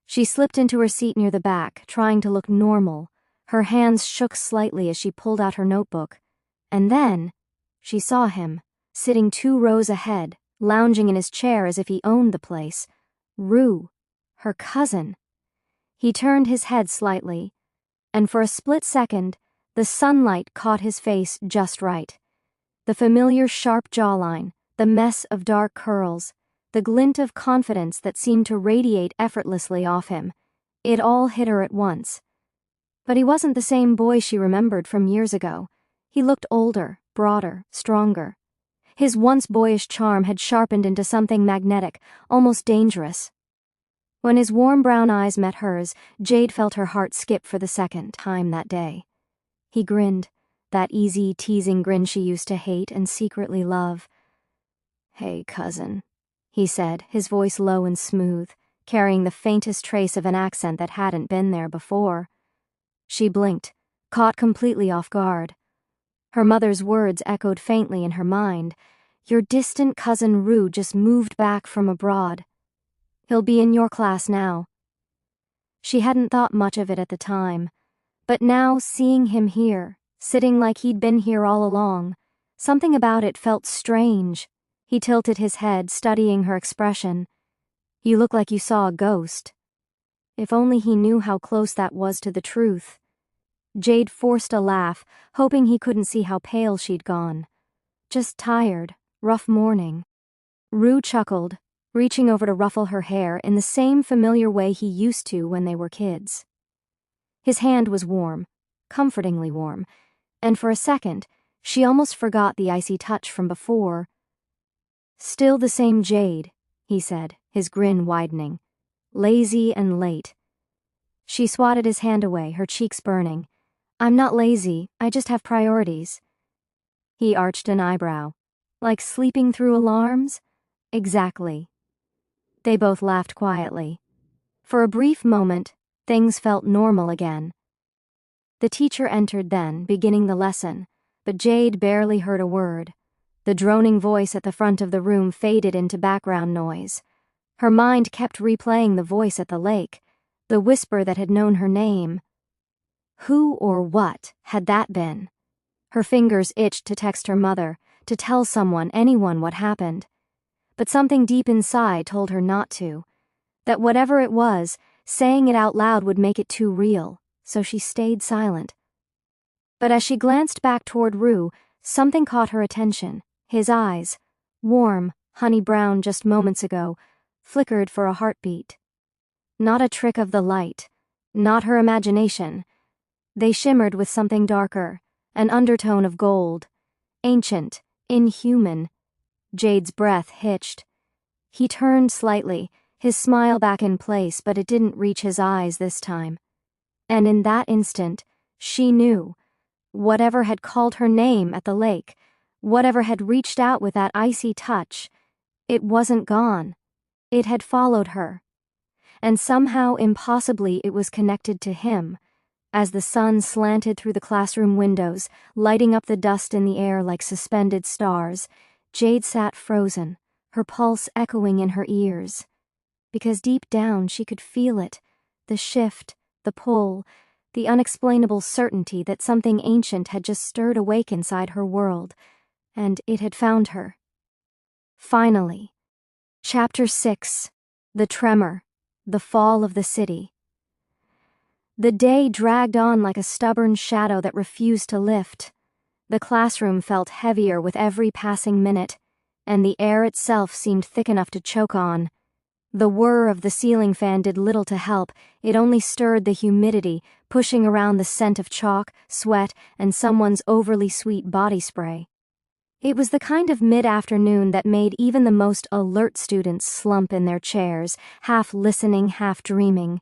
A: She slipped into her seat near the back, trying to look normal. Her hands shook slightly as she pulled out her notebook. And then, she saw him, sitting 2 rows ahead, lounging in his chair as if he owned the place. Rue, her cousin. He turned his head slightly, and for a split second, the sunlight caught his face just right. The familiar sharp jawline, the mess of dark curls, the glint of confidence that seemed to radiate effortlessly off him. It all hit her at once. But he wasn't the same boy she remembered from years ago. He looked older, broader, stronger. His once boyish charm had sharpened into something magnetic, almost dangerous. When his warm brown eyes met hers, Jade felt her heart skip for the second time that day. He grinned, that easy, teasing grin she used to hate and secretly love. "Hey, cousin," he said, his voice low and smooth, carrying the faintest trace of an accent that hadn't been there before. She blinked, caught completely off guard. Her mother's words echoed faintly in her mind. Your distant cousin Rue just moved back from abroad. He'll be in your class now." She hadn't thought much of it at the time, but now seeing him here, sitting like he'd been here all along, something about it felt strange. He tilted his head, studying her expression. "You look like you saw a ghost." If only he knew how close that was to the truth. Jade forced a laugh, hoping he couldn't see how pale she'd gone. "Just tired, rough morning." Rue chuckled, reaching over to ruffle her hair in the same familiar way he used to when they were kids. His hand was warm, comfortingly warm, and for a second, she almost forgot the icy touch from before. "Still the same Jade," he said, his grin widening. "Lazy and late." She swatted his hand away, her cheeks burning. "I'm not lazy, I just have priorities." He arched an eyebrow. "Like sleeping through alarms?" "Exactly." They both laughed quietly. For a brief moment, things felt normal again. The teacher entered then, beginning the lesson, but Jade barely heard a word. The droning voice at the front of the room faded into background noise. Her mind kept replaying the voice at the lake, the whisper that had known her name. Who or what had that been? Her fingers itched to text her mother, to tell someone, anyone, what happened. But something deep inside told her not to. That whatever it was, saying it out loud would make it too real, so she stayed silent. But as she glanced back toward Rue, something caught her attention. His eyes, warm, honey brown just moments ago, flickered for a heartbeat. Not a trick of the light, not her imagination. They shimmered with something darker, an undertone of gold. Ancient, inhuman. Jade's breath hitched. He turned slightly, his smile back in place, but it didn't reach his eyes this time. And in that instant, she knew. Whatever had called her name at the lake, whatever had reached out with that icy touch, it wasn't gone. It had followed her. And somehow, impossibly, it was connected to him. As the sun slanted through the classroom windows, lighting up the dust in the air like suspended stars, Jade sat frozen, her pulse echoing in her ears. Because deep down she could feel it, the shift, the pull, the unexplainable certainty that something ancient had just stirred awake inside her world, and it had found her. Finally. Chapter 6. The Tremor. The Fall of the City. The day dragged on like a stubborn shadow that refused to lift. The classroom felt heavier with every passing minute, and the air itself seemed thick enough to choke on. The whir of the ceiling fan did little to help, it only stirred the humidity, pushing around the scent of chalk, sweat, and someone's overly sweet body spray. It was the kind of mid-afternoon that made even the most alert students slump in their chairs, half listening, half dreaming.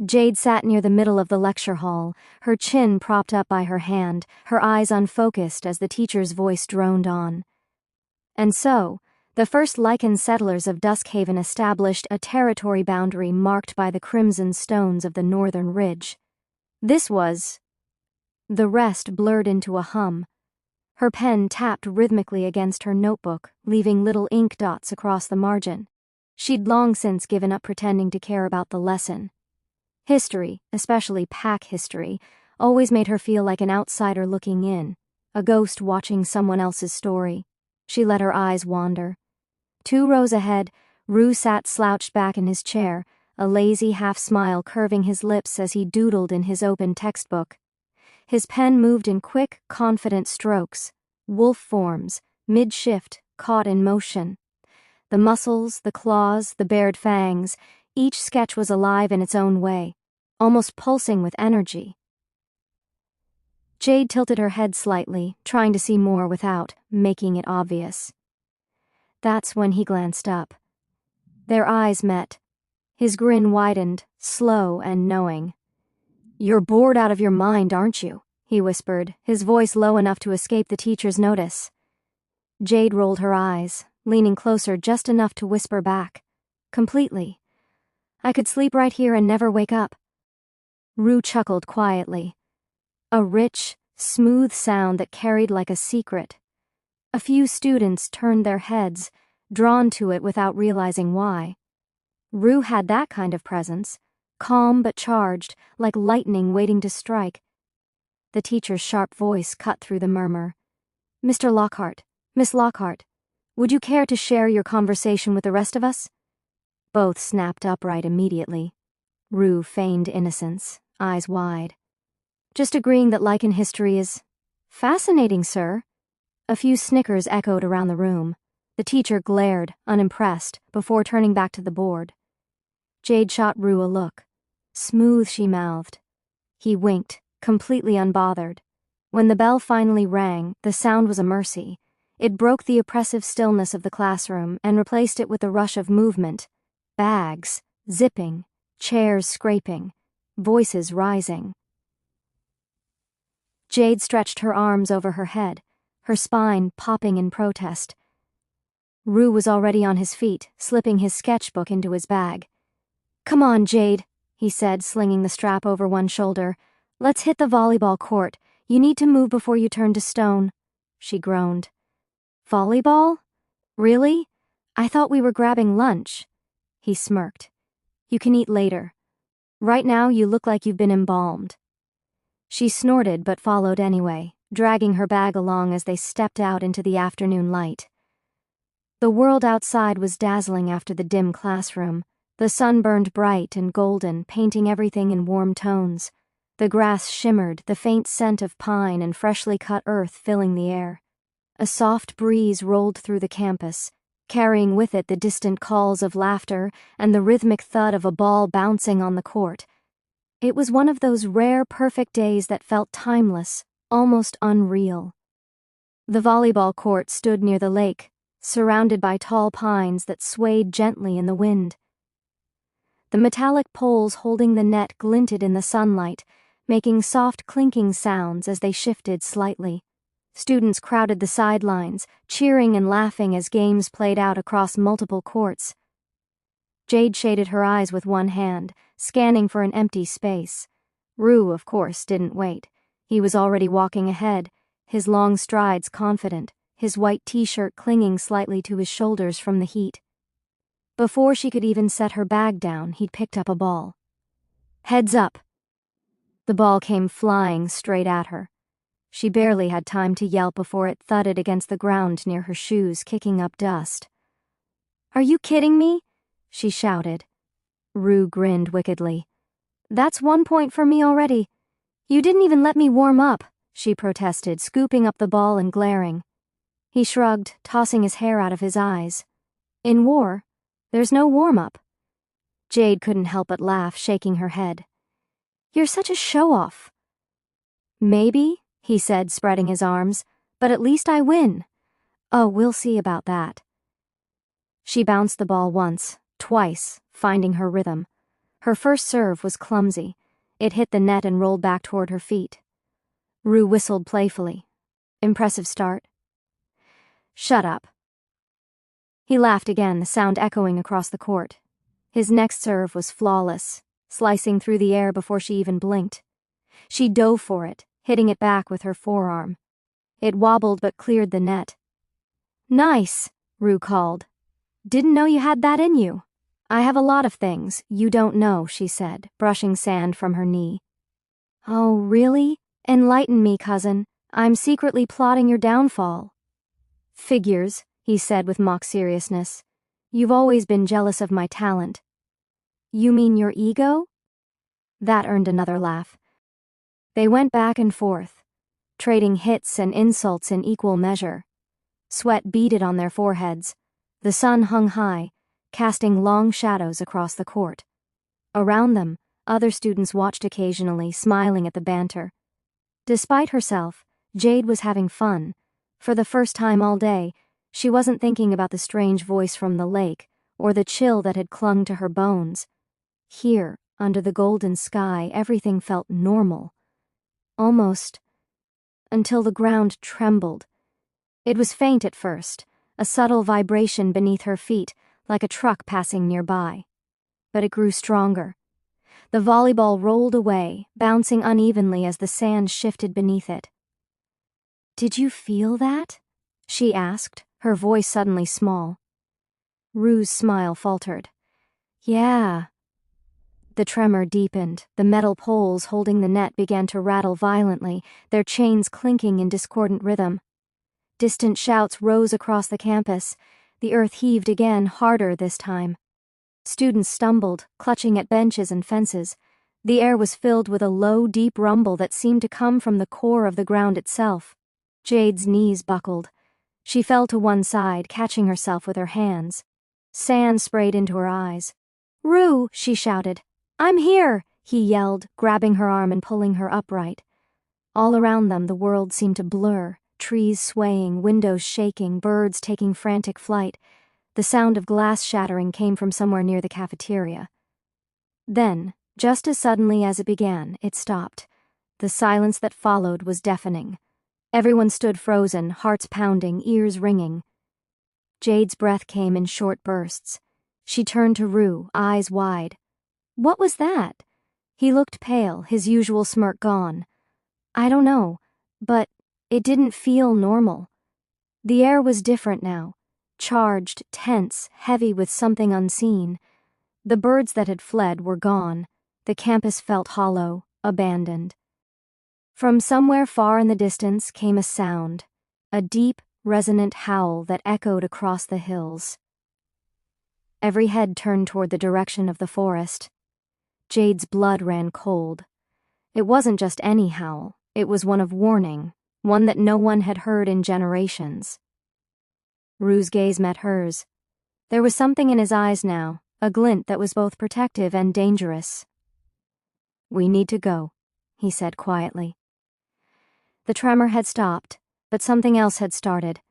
A: Jade sat near the middle of the lecture hall, her chin propped up by her hand, her eyes unfocused as the teacher's voice droned on. And so, the first lichen settlers of Duskhaven established a territory boundary marked by the crimson stones of the northern ridge. This was... The rest blurred into a hum. Her pen tapped rhythmically against her notebook, leaving little ink dots across the margin. She'd long since given up pretending to care about the lesson. History, especially pack history, always made her feel like an outsider looking in, a ghost watching someone else's story. She let her eyes wander. 2 rows ahead, Rue sat slouched back in his chair, a lazy half-smile curving his lips as he doodled in his open textbook. His pen moved in quick, confident strokes, wolf forms, mid-shift, caught in motion. The muscles, the claws, the bared fangs, each sketch was alive in its own way, almost pulsing with energy. Jade tilted her head slightly, trying to see more without making it obvious. That's when he glanced up. Their eyes met. His grin widened, slow and knowing. "You're bored out of your mind, aren't you?" he whispered, his voice low enough to escape the teacher's notice. Jade rolled her eyes, leaning closer just enough to whisper back. "Completely. I could sleep right here and never wake up." Rue chuckled quietly. A rich, smooth sound that carried like a secret. A few students turned their heads, drawn to it without realizing why. Rue had that kind of presence, calm but charged, like lightning waiting to strike. The teacher's sharp voice cut through the murmur. "Mr. Lockhart, Miss Lockhart, would you care to share your conversation with the rest of us?" Both snapped upright immediately. Rue feigned innocence, eyes wide. "Just agreeing that lichen history is fascinating, sir." A few snickers echoed around the room. The teacher glared, unimpressed, before turning back to the board. Jade shot Rue a look. "Smooth," she mouthed. He winked, completely unbothered. When the bell finally rang, the sound was a mercy. It broke the oppressive stillness of the classroom and replaced it with a rush of movement. Bags, zipping, chairs scraping, voices rising. Jade stretched her arms over her head, her spine popping in protest. Rue was already on his feet, slipping his sketchbook into his bag. "Come on, Jade," he said, slinging the strap over one shoulder. "Let's hit the volleyball court. You need to move before you turn to stone." She groaned. "Volleyball? Really? I thought we were grabbing lunch." He smirked. "You can eat later. Right now you look like you've been embalmed." She snorted but followed anyway, dragging her bag along as they stepped out into the afternoon light. The world outside was dazzling after the dim classroom. The sun burned bright and golden, painting everything in warm tones. The grass shimmered, the faint scent of pine and freshly cut earth filling the air. A soft breeze rolled through the campus, carrying with it the distant calls of laughter and the rhythmic thud of a ball bouncing on the court. It was one of those rare, perfect days that felt timeless, almost unreal. The volleyball court stood near the lake, surrounded by tall pines that swayed gently in the wind. The metallic poles holding the net glinted in the sunlight, making soft clinking sounds as they shifted slightly. Students crowded the sidelines, cheering and laughing as games played out across multiple courts. Jade shaded her eyes with one hand, scanning for an empty space. Rue, of course, didn't wait. He was already walking ahead, his long strides confident, his white t-shirt clinging slightly to his shoulders from the heat. Before she could even set her bag down, he'd picked up a ball. "Heads up!" The ball came flying straight at her. She barely had time to yelp before it thudded against the ground near her shoes, kicking up dust. "Are you kidding me?" she shouted. Rue grinned wickedly. "That's 1 point for me already. You didn't even let me warm up," she protested, scooping up the ball and glaring. He shrugged, tossing his hair out of his eyes. "In war, there's no warm-up." Jade couldn't help but laugh, shaking her head. "You're such a show-off." "Maybe," he said, spreading his arms, "but at least I win." "Oh, we'll see about that." She bounced the ball once, twice, finding her rhythm. Her first serve was clumsy. It hit the net and rolled back toward her feet. Rue whistled playfully. "Impressive start." "Shut up." He laughed again, the sound echoing across the court. His next serve was flawless, slicing through the air before she even blinked. She dove for it, hitting it back with her forearm. It wobbled but cleared the net. "Nice," Rue called. "Didn't know you had that in you." "I have a lot of things you don't know," she said, brushing sand from her knee. "Oh, really? Enlighten me, cousin. I'm secretly plotting your downfall." "Figures," he said with mock seriousness. "You've always been jealous of my talent." "You mean your ego?" That earned another laugh. They went back and forth, trading hits and insults in equal measure. Sweat beaded on their foreheads. The sun hung high, casting long shadows across the court. Around them, other students watched occasionally, smiling at the banter. Despite herself, Jade was having fun. For the first time all day, she wasn't thinking about the strange voice from the lake or the chill that had clung to her bones. Here, under the golden sky, everything felt normal. Almost until the ground trembled. It was faint at first, a subtle vibration beneath her feet, like a truck passing nearby. But it grew stronger. The volleyball rolled away, bouncing unevenly as the sand shifted beneath it. "Did you feel that?" she asked, her voice suddenly small. Rue's smile faltered. Yeah. The tremor deepened. The metal poles holding the net began to rattle violently, their chains clinking in discordant rhythm. Distant shouts rose across the campus. The earth heaved again, harder this time. Students stumbled, clutching at benches and fences. The air was filled with a low, deep rumble that seemed to come from the core of the ground itself. Jade's knees buckled. She fell to one side, catching herself with her hands. Sand sprayed into her eyes. "Rue!" she shouted. "I'm here!" he yelled, grabbing her arm and pulling her upright. All around them, the world seemed to blur, trees swaying, windows shaking, birds taking frantic flight. The sound of glass shattering came from somewhere near the cafeteria. Then, just as suddenly as it began, it stopped. The silence that followed was deafening. Everyone stood frozen, hearts pounding, ears ringing. Jade's breath came in short bursts. She turned to Rue, eyes wide. "What was that?" He looked pale, his usual smirk gone. "I don't know, but it didn't feel normal." The air was different now, charged, tense, heavy with something unseen. The birds that had fled were gone. The campus felt hollow, abandoned. From somewhere far in the distance came a sound, a deep, resonant howl that echoed across the hills. Every head turned toward the direction of the forest. Jade's blood ran cold. It wasn't just any howl, it was one of warning, one that no one had heard in generations. Rue's gaze met hers. There was something in his eyes now, a glint that was both protective and dangerous. "We need to go," he said quietly. The tremor had stopped, but something else had started,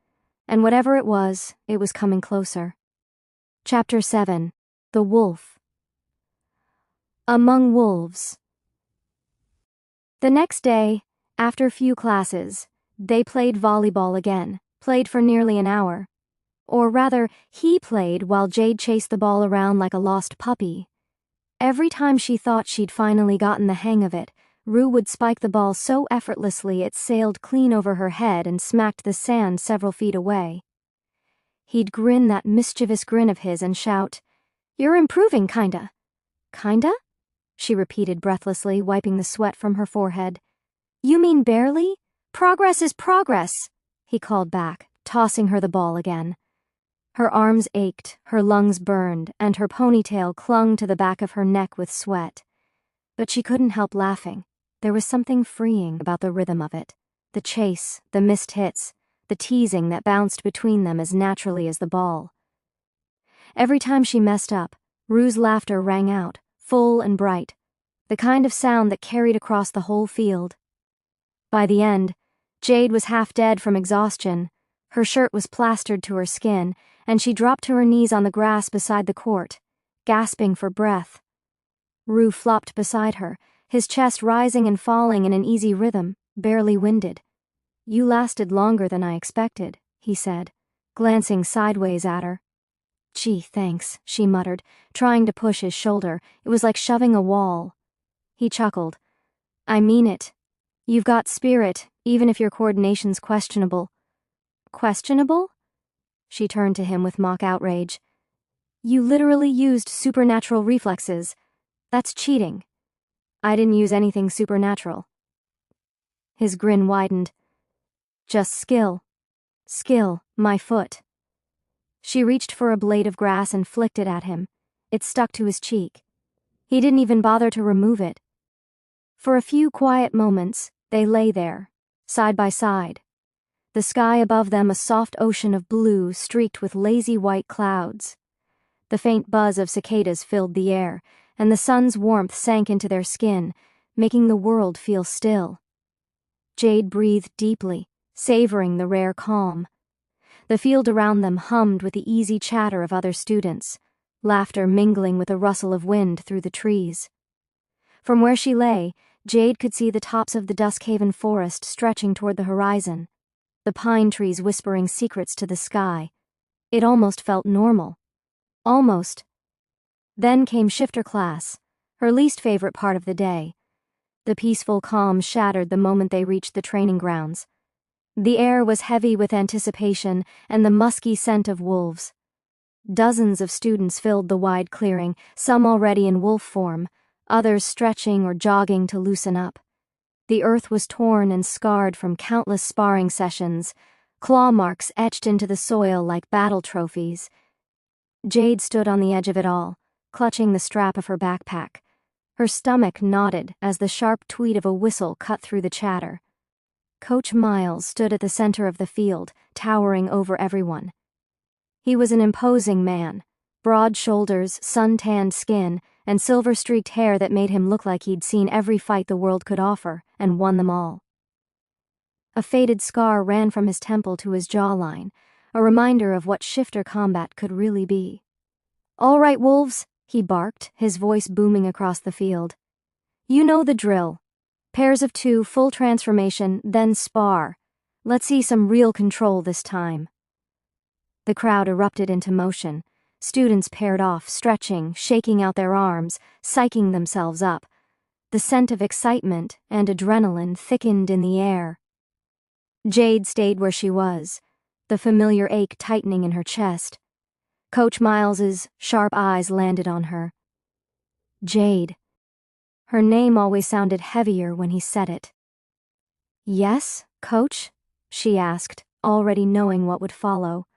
A: and whatever it was coming closer. Chapter 7. The Wolf. Among Wolves. The next day, after few classes, they played volleyball again, played for nearly an hour. Or rather, he played while Jade chased the ball around like a lost puppy. Every time she thought she'd finally gotten the hang of it, Rue would spike the ball so effortlessly it sailed clean over her head and smacked the sand several feet away. He'd grin that mischievous grin of his and shout, "You're improving, kinda." "Kinda?" she repeated breathlessly, wiping the sweat from her forehead. "You mean barely? Progress is progress," he called back, tossing her the ball again. Her arms ached, her lungs burned, and her ponytail clung to the back of her neck with sweat. But she couldn't help laughing. There was something freeing about the rhythm of it. The chase, the missed hits, the teasing that bounced between them as naturally as the ball. Every time she messed up, Rue's laughter rang out, full and bright, the kind of sound that carried across the whole field. By the end, Jade was half dead from exhaustion. Her shirt was plastered to her skin, and she dropped to her knees on the grass beside the court, gasping for breath. Rue flopped beside her, his chest rising and falling in an easy rhythm, barely winded. "You lasted longer than I expected," he said, glancing sideways at her. "Gee, thanks," she muttered, trying to push his shoulder. It was like shoving a wall. He chuckled. "I mean it. You've got spirit, even if your coordination's questionable." "Questionable?" She turned to him with mock outrage. "You literally used supernatural reflexes. That's cheating." "I didn't use anything supernatural." His grin widened. "Just skill. Skill, my foot." She reached for a blade of grass and flicked it at him. It stuck to his cheek. He didn't even bother to remove it. For a few quiet moments, they lay there, side by side. The sky above them a soft ocean of blue streaked with lazy white clouds. The faint buzz of cicadas filled the air, and the sun's warmth sank into their skin, making the world feel still. Jade breathed deeply, savoring the rare calm. The field around them hummed with the easy chatter of other students, laughter mingling with the rustle of wind through the trees. From where she lay, Jade could see the tops of the Duskhaven forest stretching toward the horizon, the pine trees whispering secrets to the sky. It almost felt normal. Almost. Then came shifter class, her least favorite part of the day. The peaceful calm shattered the moment they reached the training grounds. The air was heavy with anticipation and the musky scent of wolves. Dozens of students filled the wide clearing, some already in wolf form, others stretching or jogging to loosen up. The earth was torn and scarred from countless sparring sessions, claw marks etched into the soil like battle trophies. Jade stood on the edge of it all, clutching the strap of her backpack. Her stomach knotted as the sharp tweet of a whistle cut through the chatter. Coach Miles stood at the center of the field, towering over everyone. He was an imposing man, broad shoulders, sun-tanned skin, and silver-streaked hair that made him look like he'd seen every fight the world could offer and won them all. A faded scar ran from his temple to his jawline, a reminder of what shifter combat could really be. "All right, wolves," he barked, his voice booming across the field. "You know the drill. Pairs of 2, full transformation, then spar. Let's see some real control this time." The crowd erupted into motion. Students paired off, stretching, shaking out their arms, psyching themselves up. The scent of excitement and adrenaline thickened in the air. Jade stayed where she was, the familiar ache tightening in her chest. Coach Miles's sharp eyes landed on her. Jade. Her name always sounded heavier when he said it. "Yes, Coach?" she asked, already knowing what would follow.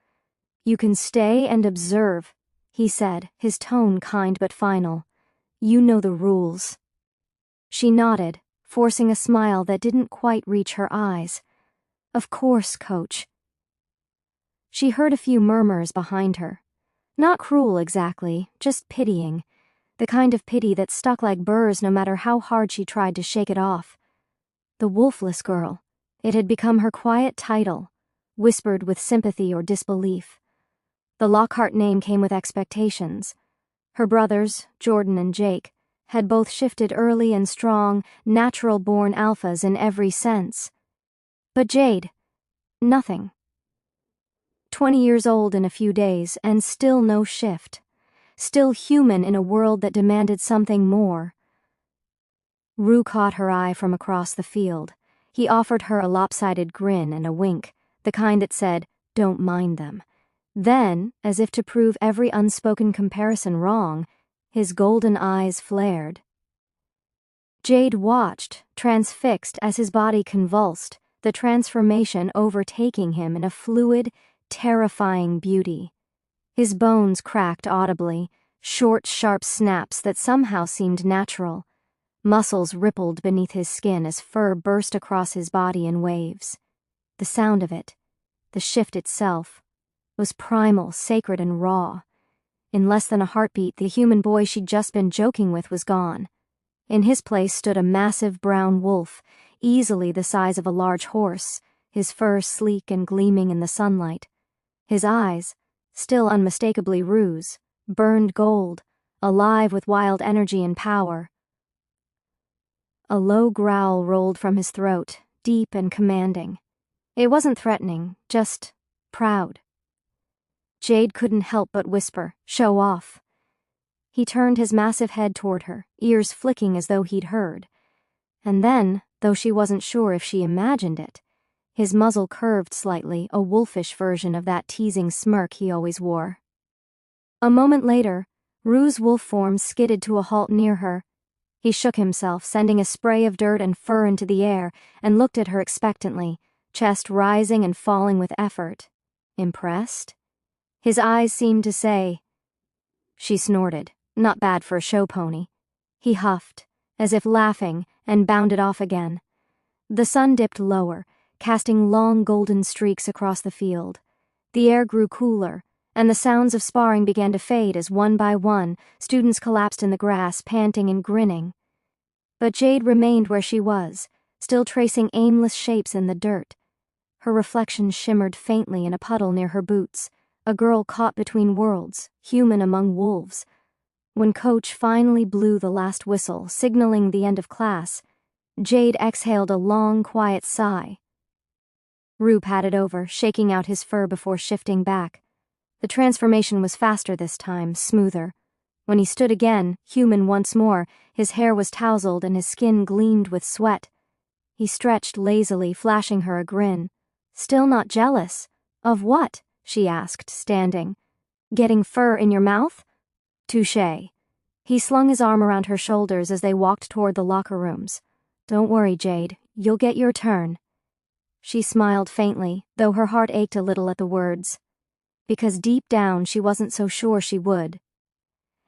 A: "You can stay and observe," he said, his tone kind but final. "You know the rules." She nodded, forcing a smile that didn't quite reach her eyes. "Of course, Coach." She heard a few murmurs behind her. Not cruel exactly, just pitying. The kind of pity that stuck like burrs no matter how hard she tried to shake it off. The Wolfless Girl. It had become her quiet title, whispered with sympathy or disbelief. The Lockhart name came with expectations. Her brothers, Jordan and Jake, had both shifted early and strong, natural-born alphas in every sense. But Jade, nothing. 20 years old in a few days, and still no shift. Still human in a world that demanded something more. Rue caught her eye from across the field. He offered her a lopsided grin and a wink, the kind that said, "Don't mind them." Then, as if to prove every unspoken comparison wrong, his golden eyes flared. Jade watched, transfixed as his body convulsed, the transformation overtaking him in a fluid, terrifying beauty. His bones cracked audibly, short, sharp snaps that somehow seemed natural. Muscles rippled beneath his skin as fur burst across his body in waves. The sound of it, the shift itself, was primal, sacred, and raw. In less than a heartbeat, the human boy she'd just been joking with was gone. In his place stood a massive brown wolf, easily the size of a large horse, his fur sleek and gleaming in the sunlight. His eyes, still unmistakably Rue's, burned gold, alive with wild energy and power. A low growl rolled from his throat, deep and commanding. It wasn't threatening, just proud. Jade couldn't help but whisper, "Show off." He turned his massive head toward her, ears flicking as though he'd heard. And then, though she wasn't sure if she imagined it, his muzzle curved slightly, a wolfish version of that teasing smirk he always wore. A moment later, Rue's wolf form skidded to a halt near her. He shook himself, sending a spray of dirt and fur into the air, and looked at her expectantly, chest rising and falling with effort. Impressed? His eyes seemed to say. She snorted, not bad for a show pony. He huffed, as if laughing, and bounded off again. The sun dipped lower, casting long golden streaks across the field. The air grew cooler, and the sounds of sparring began to fade as one by one students collapsed in the grass, panting and grinning. But Jade remained where she was, still tracing aimless shapes in the dirt. Her reflection shimmered faintly in a puddle near her boots, a girl caught between worlds, human among wolves. When Coach finally blew the last whistle, signaling the end of class, Jade exhaled a long, quiet sigh. Rue patted over, shaking out his fur before shifting back. The transformation was faster this time, smoother. When he stood again, human once more, his hair was tousled and his skin gleamed with sweat. He stretched lazily, flashing her a grin. Still not jealous? Of what? She asked, standing. Getting fur in your mouth? Touché. He slung his arm around her shoulders as they walked toward the locker rooms. Don't worry, Jade. You'll get your turn. She smiled faintly, though her heart ached a little at the words. Because deep down she wasn't so sure she would.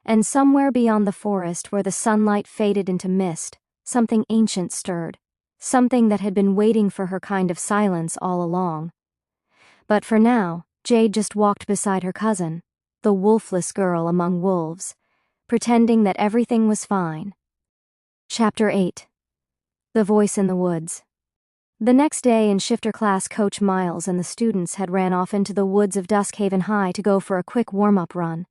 A: And somewhere beyond the forest, where the sunlight faded into mist, something ancient stirred. Something that had been waiting for her kind of silence all along. But for now, Jade just walked beside her cousin, the wolfless girl among wolves, pretending that everything was fine. Chapter 8. The Voice in the Woods. The next day in shifter class, Coach Miles and the students had ran off into the woods of Duskhaven High to go for a quick warm-up run.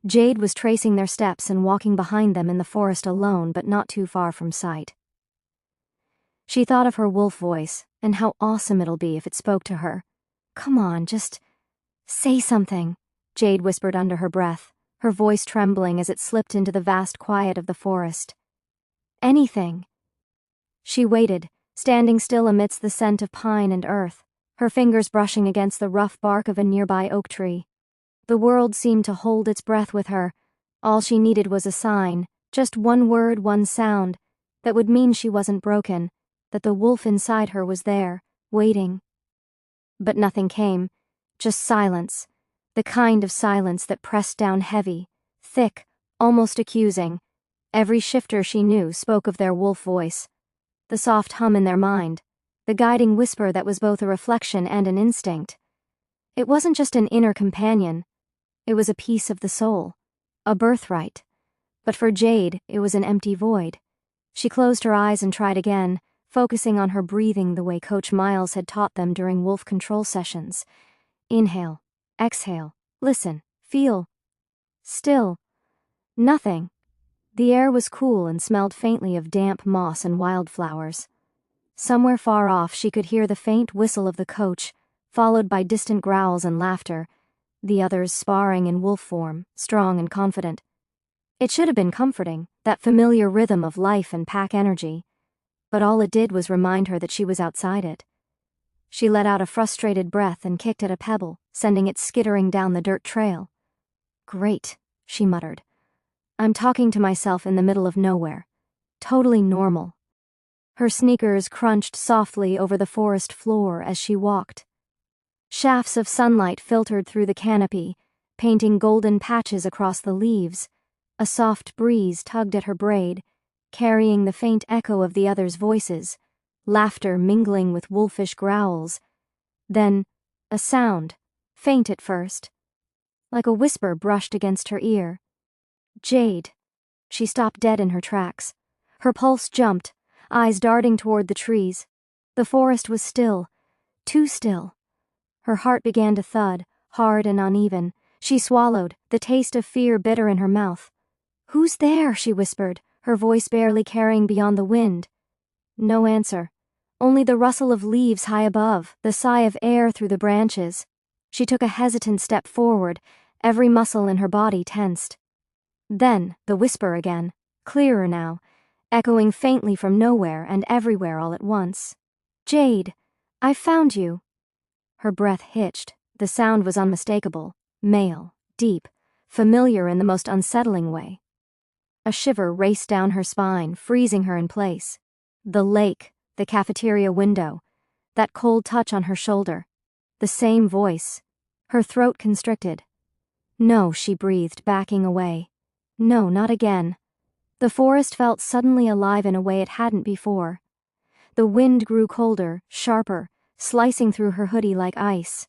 A: Jade was tracing their steps and walking behind them in the forest alone, but not too far from sight. She thought of her wolf voice, and how awesome it'll be if it spoke to her. Come on, just say something, Jade whispered under her breath, her voice trembling as it slipped into the vast quiet of the forest. Anything. She waited, standing still amidst the scent of pine and earth, her fingers brushing against the rough bark of a nearby oak tree. The world seemed to hold its breath with her. All she needed was a sign, just one word, one sound, that would mean she wasn't broken, that the wolf inside her was there, waiting. But nothing came, just silence, the kind of silence that pressed down heavy, thick, almost accusing. Every shifter she knew spoke of their wolf voice, the soft hum in their mind, the guiding whisper that was both a reflection and an instinct. It wasn't just an inner companion, it was a piece of the soul, a birthright. But for Jade, it was an empty void. She closed her eyes and tried again, focusing on her breathing the way Coach Miles had taught them during wolf control sessions. Inhale, exhale, listen, feel. Still. Nothing. The air was cool and smelled faintly of damp moss and wildflowers. Somewhere far off she could hear the faint whistle of the coach, followed by distant growls and laughter, the others sparring in wolf form, strong and confident. It should have been comforting, that familiar rhythm of life and pack energy. But all it did was remind her that she was outside it. She let out a frustrated breath and kicked at a pebble, sending it skittering down the dirt trail. Great, she muttered. I'm talking to myself in the middle of nowhere. Totally normal. Her sneakers crunched softly over the forest floor as she walked. Shafts of sunlight filtered through the canopy, painting golden patches across the leaves. A soft breeze tugged at her braid, carrying the faint echo of the others' voices, laughter mingling with wolfish growls. Then, a sound, faint at first, like a whisper brushed against her ear. Jade. She stopped dead in her tracks. Her pulse jumped, eyes darting toward the trees. The forest was still, too still. Her heart began to thud, hard and uneven. She swallowed, the taste of fear bitter in her mouth. Who's there? She whispered, her voice barely carrying beyond the wind. No answer. Only the rustle of leaves high above, the sigh of air through the branches. She took a hesitant step forward, every muscle in her body tensed. Then, the whisper again, clearer now, echoing faintly from nowhere and everywhere all at once. Jade, I found you. Her breath hitched. The sound was unmistakable, male, deep, familiar in the most unsettling way. A shiver raced down her spine, freezing her in place. The lake, the cafeteria window, that cold touch on her shoulder. The same voice. Her throat constricted. No, she breathed, backing away. No, not again. The forest felt suddenly alive in a way it hadn't before. The wind grew colder, sharper, slicing through her hoodie like ice.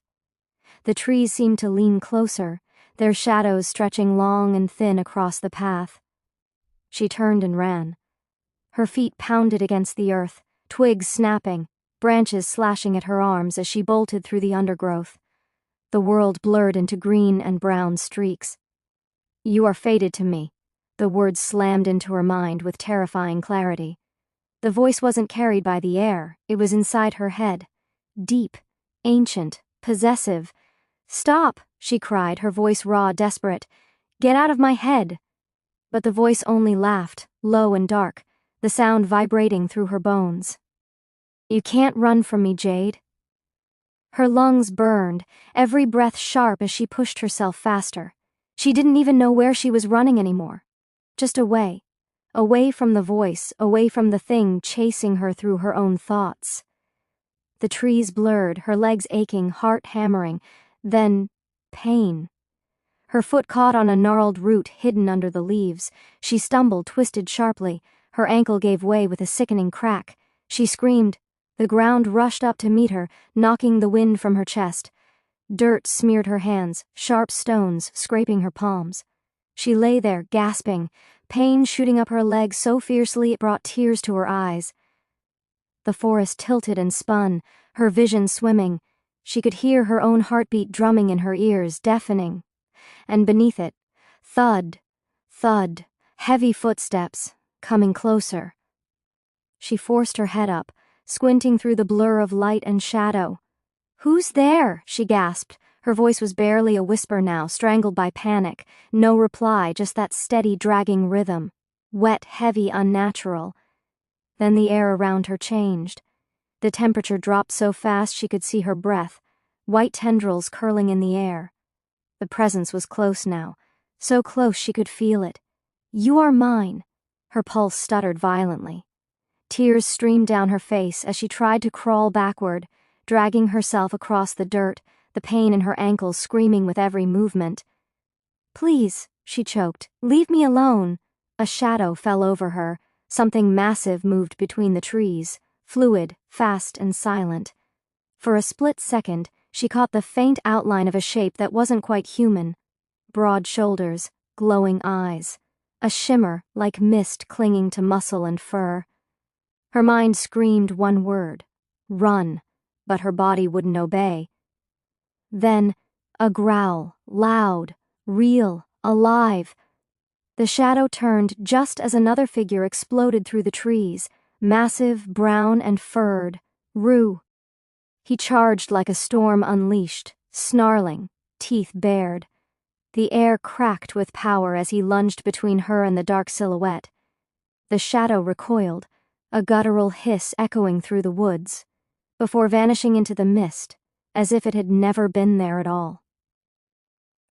A: The trees seemed to lean closer, their shadows stretching long and thin across the path. She turned and ran. Her feet pounded against the earth, twigs snapping, branches slashing at her arms as she bolted through the undergrowth. The world blurred into green and brown streaks. You are fated to me. The words slammed into her mind with terrifying clarity. The voice wasn't carried by the air, it was inside her head. Deep, ancient, possessive. Stop, she cried, her voice raw, desperate. Get out of my head. But the voice only laughed, low and dark, the sound vibrating through her bones. You can't run from me, Jade. Her lungs burned, every breath sharp as she pushed herself faster. She didn't even know where she was running anymore. Just away. Away from the voice, away from the thing chasing her through her own thoughts. The trees blurred, her legs aching, heart hammering. Then, pain. Her foot caught on a gnarled root hidden under the leaves. She stumbled, twisted sharply. Her ankle gave way with a sickening crack. She screamed. The ground rushed up to meet her, knocking the wind from her chest. Dirt smeared her hands, sharp stones scraping her palms. She lay there, gasping, pain shooting up her legs so fiercely it brought tears to her eyes. The forest tilted and spun, her vision swimming. She could hear her own heartbeat drumming in her ears, deafening. And beneath it, thud, thud, heavy footsteps, coming closer. She forced her head up, squinting through the blur of light and shadow. "Who's there?" she gasped. Her voice was barely a whisper now, strangled by panic. No reply, just that steady, dragging rhythm. Wet, heavy, unnatural. Then the air around her changed. The temperature dropped so fast she could see her breath, white tendrils curling in the air. The presence was close now, so close she could feel it. "You are mine." Her pulse stuttered violently. Tears streamed down her face as she tried to crawl backward, dragging herself across the dirt, the pain in her ankles screaming with every movement. "Please," she choked, "leave me alone." A shadow fell over her. Something massive moved between the trees, fluid, fast and silent. For a split second, she caught the faint outline of a shape that wasn't quite human. Broad shoulders, glowing eyes, a shimmer like mist clinging to muscle and fur. Her mind screamed one word, "Run," but her body wouldn't obey. Then, a growl, loud, real, alive. The shadow turned just as another figure exploded through the trees, massive, brown, and furred. Rue. He charged like a storm unleashed, snarling, teeth bared. The air cracked with power as he lunged between her and the dark silhouette. The shadow recoiled, a guttural hiss echoing through the woods, before vanishing into the mist, as if it had never been there at all.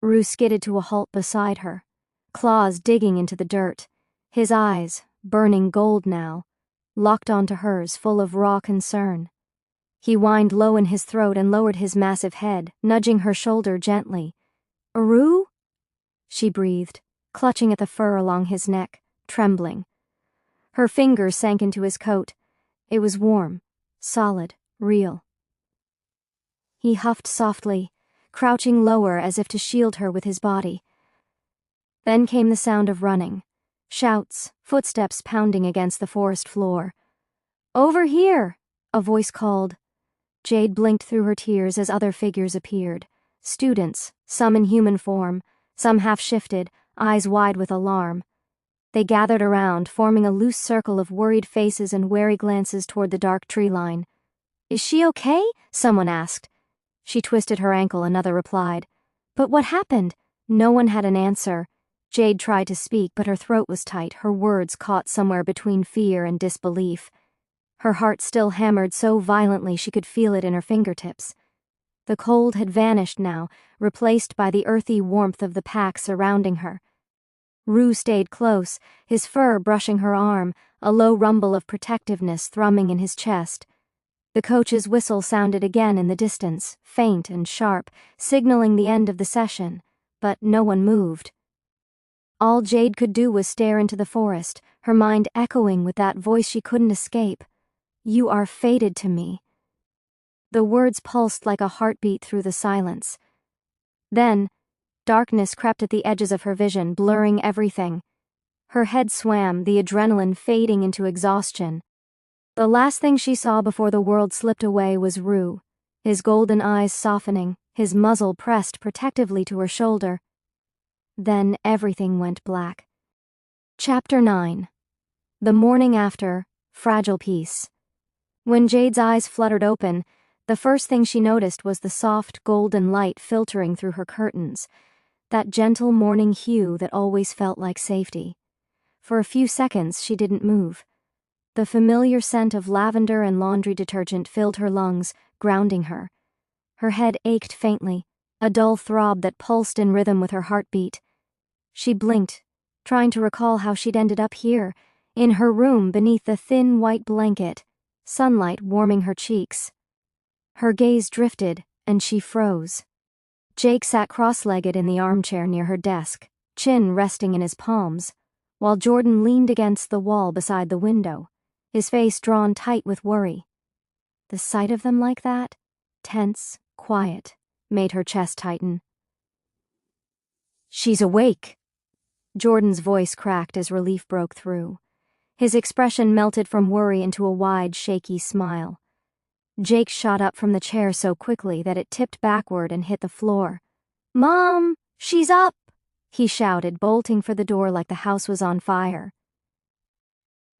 A: Rue skidded to a halt beside her, claws digging into the dirt, his eyes, burning gold now, locked onto hers, full of raw concern. He whined low in his throat and lowered his massive head, nudging her shoulder gently. "Rue?" she breathed, clutching at the fur along his neck, trembling. Her fingers sank into his coat. It was warm, solid, real. He huffed softly, crouching lower as if to shield her with his body. Then came the sound of running, shouts, footsteps pounding against the forest floor. "Over here!" a voice called. Jade blinked through her tears as other figures appeared. Students, some in human form, some half-shifted, eyes wide with alarm. They gathered around, forming a loose circle of worried faces and wary glances toward the dark tree line. "Is she okay?" someone asked. She twisted her ankle, another replied. "But what happened?" No one had an answer. Jade tried to speak, but her throat was tight, her words caught somewhere between fear and disbelief. Her heart still hammered so violently she could feel it in her fingertips. The cold had vanished now, replaced by the earthy warmth of the pack surrounding her. Rue stayed close, his fur brushing her arm, a low rumble of protectiveness thrumming in his chest. The coach's whistle sounded again in the distance, faint and sharp, signaling the end of the session, but no one moved. All Jade could do was stare into the forest, her mind echoing with that voice she couldn't escape. "You are fated to me." The words pulsed like a heartbeat through the silence. Then, darkness crept at the edges of her vision, blurring everything. Her head swam, the adrenaline fading into exhaustion. The last thing she saw before the world slipped away was Rue, his golden eyes softening, his muzzle pressed protectively to her shoulder. Then everything went black. Chapter 9. The morning after, fragile peace. When Jade's eyes fluttered open, the first thing she noticed was the soft, golden light filtering through her curtains, that gentle morning hue that always felt like safety. For a few seconds, she didn't move. The familiar scent of lavender and laundry detergent filled her lungs, grounding her. Her head ached faintly, a dull throb that pulsed in rhythm with her heartbeat. She blinked, trying to recall how she'd ended up here, in her room beneath the thin white blanket, sunlight warming her cheeks. Her gaze drifted, and she froze. Jake sat cross-legged in the armchair near her desk, chin resting in his palms, while Jordan leaned against the wall beside the window, his face drawn tight with worry. The sight of them like that, tense, quiet, made her chest tighten. "She's awake!" Jordan's voice cracked as relief broke through. His expression melted from worry into a wide, shaky smile. Jake shot up from the chair so quickly that it tipped backward and hit the floor. "Mom, she's up!" he shouted, bolting for the door like the house was on fire.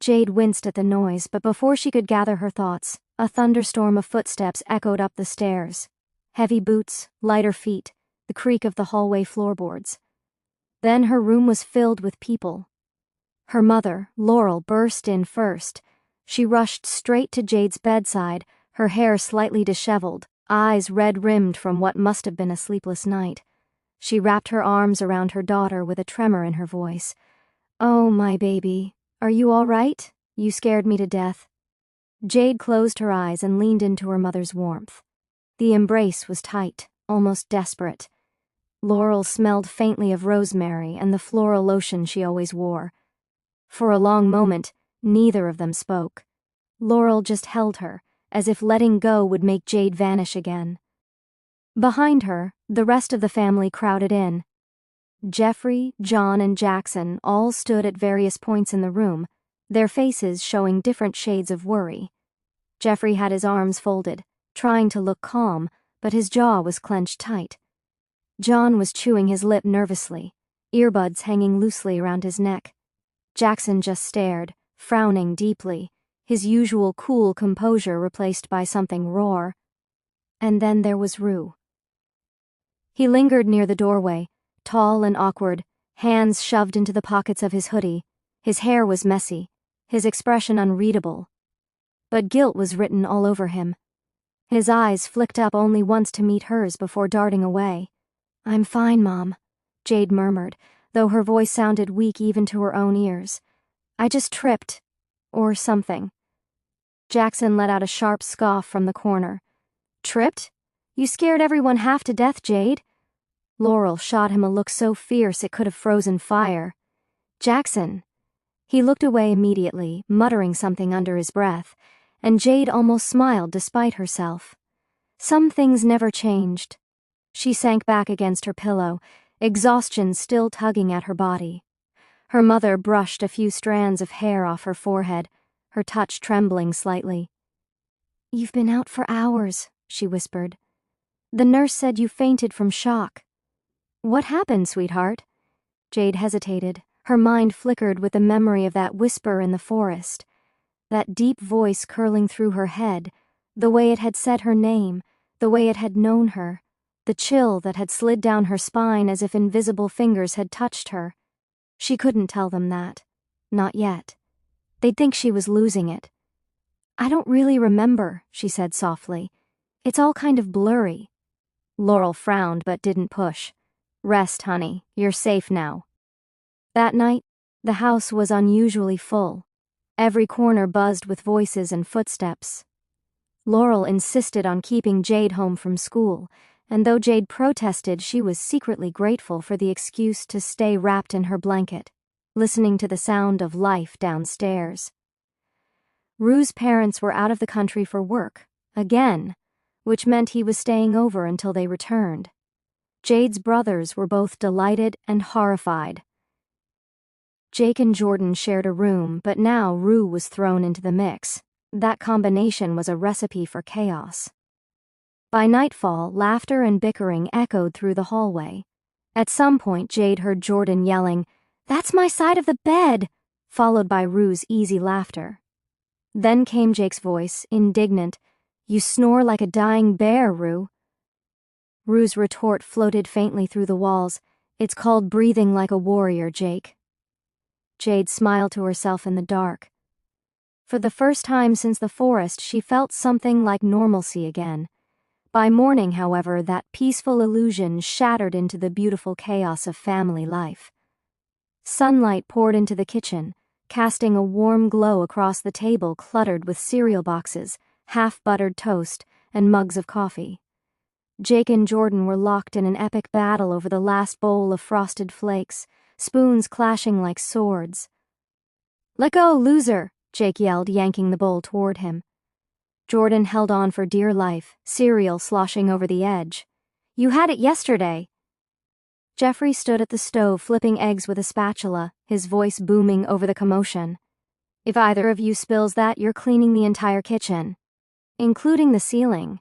A: Jade winced at the noise, but before she could gather her thoughts, a thunderstorm of footsteps echoed up the stairs. Heavy boots, lighter feet, the creak of the hallway floorboards. Then her room was filled with people. Her mother, Laurel, burst in first. She rushed straight to Jade's bedside, her hair slightly disheveled, eyes red-rimmed from what must have been a sleepless night. She wrapped her arms around her daughter with a tremor in her voice. "Oh, my baby, are you all right? You scared me to death." Jade closed her eyes and leaned into her mother's warmth. The embrace was tight, almost desperate. Laurel smelled faintly of rosemary and the floral lotion she always wore. For a long moment, neither of them spoke. Laurel just held her, as if letting go would make Jade vanish again. Behind her, the rest of the family crowded in. Jeffrey, John, and Jackson all stood at various points in the room, their faces showing different shades of worry. Jeffrey had his arms folded, trying to look calm, but his jaw was clenched tight. John was chewing his lip nervously, earbuds hanging loosely around his neck. Jackson just stared, frowning deeply, his usual cool composure replaced by something raw. And then there was Rue. He lingered near the doorway, tall and awkward, hands shoved into the pockets of his hoodie. His hair was messy, his expression unreadable. But guilt was written all over him. His eyes flicked up only once to meet hers before darting away. "I'm fine, Mom," Jade murmured, though her voice sounded weak even to her own ears. "I just tripped. Or something." Jackson let out a sharp scoff from the corner. "Tripped? You scared everyone half to death, Jade." Laurel shot him a look so fierce it could have frozen fire. "Jackson." He looked away immediately, muttering something under his breath, and Jade almost smiled despite herself. Some things never changed. She sank back against her pillow, exhaustion still tugging at her body. Her mother brushed a few strands of hair off her forehead, her touch trembling slightly. "You've been out for hours," she whispered. "The nurse said you fainted from shock." "What happened, sweetheart?" Jade hesitated. Her mind flickered with the memory of that whisper in the forest, that deep voice curling through her head, the way it had said her name, the way it had known her, the chill that had slid down her spine as if invisible fingers had touched her. She couldn't tell them that. Not yet. They'd think she was losing it. "I don't really remember," she said softly. "It's all kind of blurry." Laurel frowned but didn't push. "Rest, honey. You're safe now." That night, the house was unusually full. Every corner buzzed with voices and footsteps. Laurel insisted on keeping Jade home from school, and though Jade protested, she was secretly grateful for the excuse to stay wrapped in her blanket, listening to the sound of life downstairs. Rue's parents were out of the country for work, again, which meant he was staying over until they returned. Jade's brothers were both delighted and horrified. Jake and Jordan shared a room, but now Rue was thrown into the mix. That combination was a recipe for chaos. By nightfall, laughter and bickering echoed through the hallway. At some point, Jade heard Jordan yelling, "That's my side of the bed!" followed by Rue's easy laughter. Then came Jake's voice, indignant, "You snore like a dying bear, Rue." Rue's retort floated faintly through the walls, "It's called breathing like a warrior, Jake." Jade smiled to herself in the dark. For the first time since the forest, she felt something like normalcy again. By morning, however, that peaceful illusion shattered into the beautiful chaos of family life. Sunlight poured into the kitchen, casting a warm glow across the table cluttered with cereal boxes, half-buttered toast, and mugs of coffee. Jake and Jordan were locked in an epic battle over the last bowl of frosted flakes, spoons clashing like swords. "Let go, loser!" Jake yelled, yanking the bowl toward him. Jordan held on for dear life, cereal sloshing over the edge. "You had it yesterday." Jeffrey stood at the stove flipping eggs with a spatula, his voice booming over the commotion. "If either of you spills that, you're cleaning the entire kitchen, including the ceiling."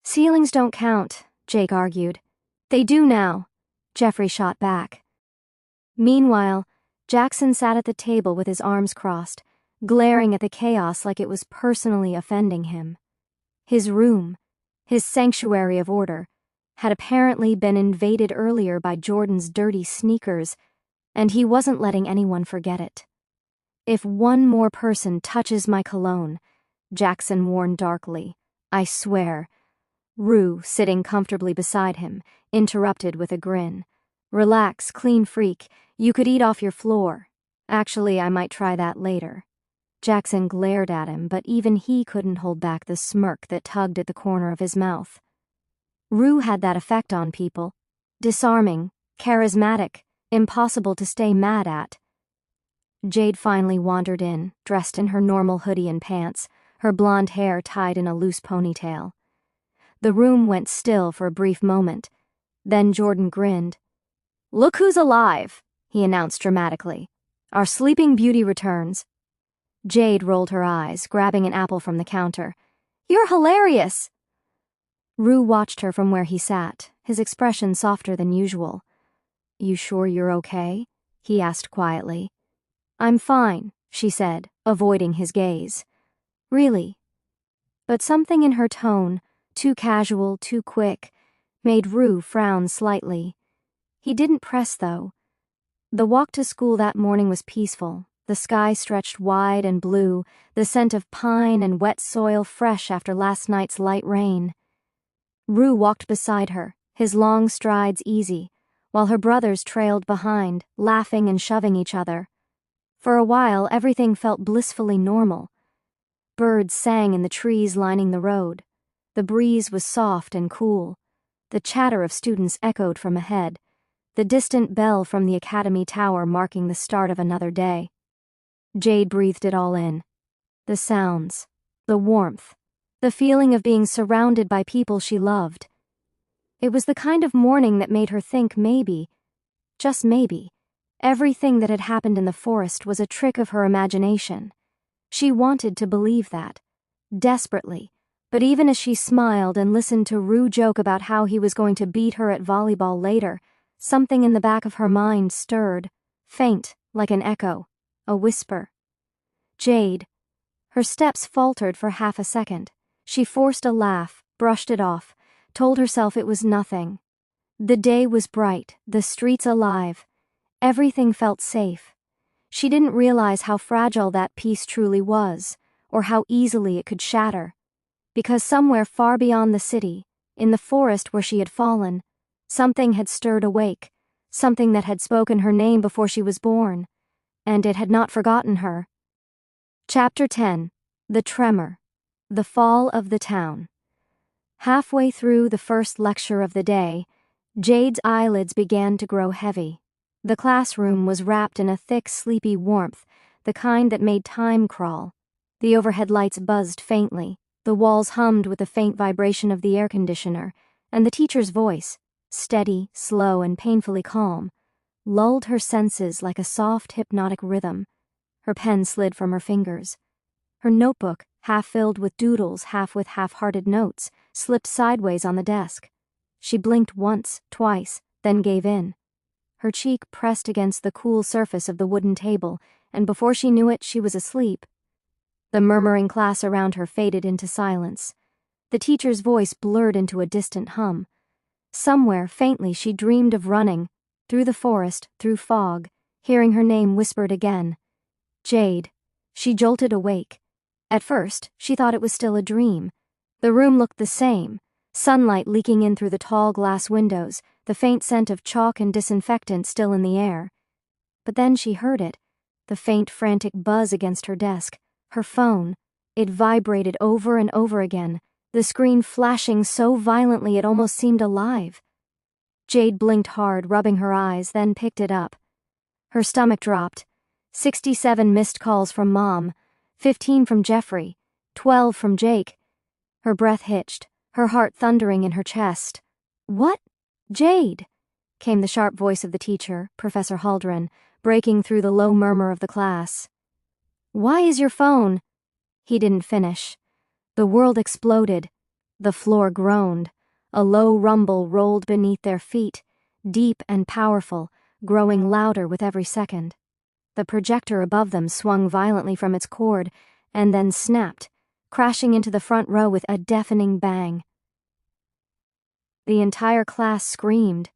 A: "Ceilings don't count," Jake argued. "They do now," Jeffrey shot back. Meanwhile, Jackson sat at the table with his arms crossed, glaring at the chaos like it was personally offending him. His room, his sanctuary of order, had apparently been invaded earlier by Jordan's dirty sneakers, and he wasn't letting anyone forget it. "If one more person touches my cologne," Jackson warned darkly, "I swear." Rue, sitting comfortably beside him, interrupted with a grin. "Relax, clean freak. You could eat off your floor. Actually, I might try that later." Jackson glared at him, but even he couldn't hold back the smirk that tugged at the corner of his mouth. Rue had that effect on people. Disarming, charismatic, impossible to stay mad at. Jade finally wandered in, dressed in her normal hoodie and pants, her blonde hair tied in a loose ponytail. The room went still for a brief moment. Then Jordan grinned. "Look who's alive," he announced dramatically. "Our sleeping beauty returns." Jade rolled her eyes, grabbing an apple from the counter. "You're hilarious!" Rue watched her from where he sat, his expression softer than usual. "You sure you're okay?" he asked quietly. "I'm fine," she said, avoiding his gaze. "Really?" But something in her tone, too casual, too quick, made Rue frown slightly. He didn't press, though. The walk to school that morning was peaceful. The sky stretched wide and blue, the scent of pine and wet soil fresh after last night's light rain. Rue walked beside her, his long strides easy, while her brothers trailed behind, laughing and shoving each other. For a while, everything felt blissfully normal. Birds sang in the trees lining the road. The breeze was soft and cool. The chatter of students echoed from ahead, the distant bell from the academy tower marking the start of another day. Jade breathed it all in. The sounds, the warmth, the feeling of being surrounded by people she loved. It was the kind of morning that made her think maybe, just maybe, everything that had happened in the forest was a trick of her imagination. She wanted to believe that, desperately, but even as she smiled and listened to Rue joke about how he was going to beat her at volleyball later, something in the back of her mind stirred, faint, like an echo, a whisper. "Jade." Her steps faltered for half a second. She forced a laugh, brushed it off, told herself it was nothing. The day was bright, the streets alive. Everything felt safe. She didn't realize how fragile that peace truly was, or how easily it could shatter. Because somewhere far beyond the city, in the forest where she had fallen, something had stirred awake, something that had spoken her name before she was born, and it had not forgotten her. Chapter 10. The Tremor. The Fall of the Town. Halfway through the first lecture of the day, Jade's eyelids began to grow heavy. The classroom was wrapped in a thick, sleepy warmth, the kind that made time crawl. The overhead lights buzzed faintly, the walls hummed with the faint vibration of the air conditioner, and the teacher's voice, steady, slow, and painfully calm, lulled her senses like a soft, hypnotic rhythm. Her pen slid from her fingers. Her notebook, half filled with doodles, half with half-hearted notes, slipped sideways on the desk. She blinked once, twice, then gave in. Her cheek pressed against the cool surface of the wooden table, and before she knew it, she was asleep. The murmuring class around her faded into silence. The teacher's voice blurred into a distant hum. Somewhere, faintly, she dreamed of running, through the forest, through fog, hearing her name whispered again. Jade. She jolted awake. At first, she thought it was still a dream. The room looked the same, sunlight leaking in through the tall glass windows, the faint scent of chalk and disinfectant still in the air. But then she heard it, the faint, frantic buzz against her desk, her phone. It vibrated over and over again, the screen flashing so violently it almost seemed alive. Jade blinked hard, rubbing her eyes, then picked it up. Her stomach dropped. 67 missed calls from Mom, 15 from Jeffrey, 12 from Jake. Her breath hitched, her heart thundering in her chest. "What? Jade?" came the sharp voice of the teacher, Professor Haldren, breaking through the low murmur of the class. "Why is your phone?" He didn't finish. The world exploded. The floor groaned. A low rumble rolled beneath their feet, deep and powerful, growing louder with every second. The projector above them swung violently from its cord and then snapped, crashing into the front row with a deafening bang. The entire class screamed.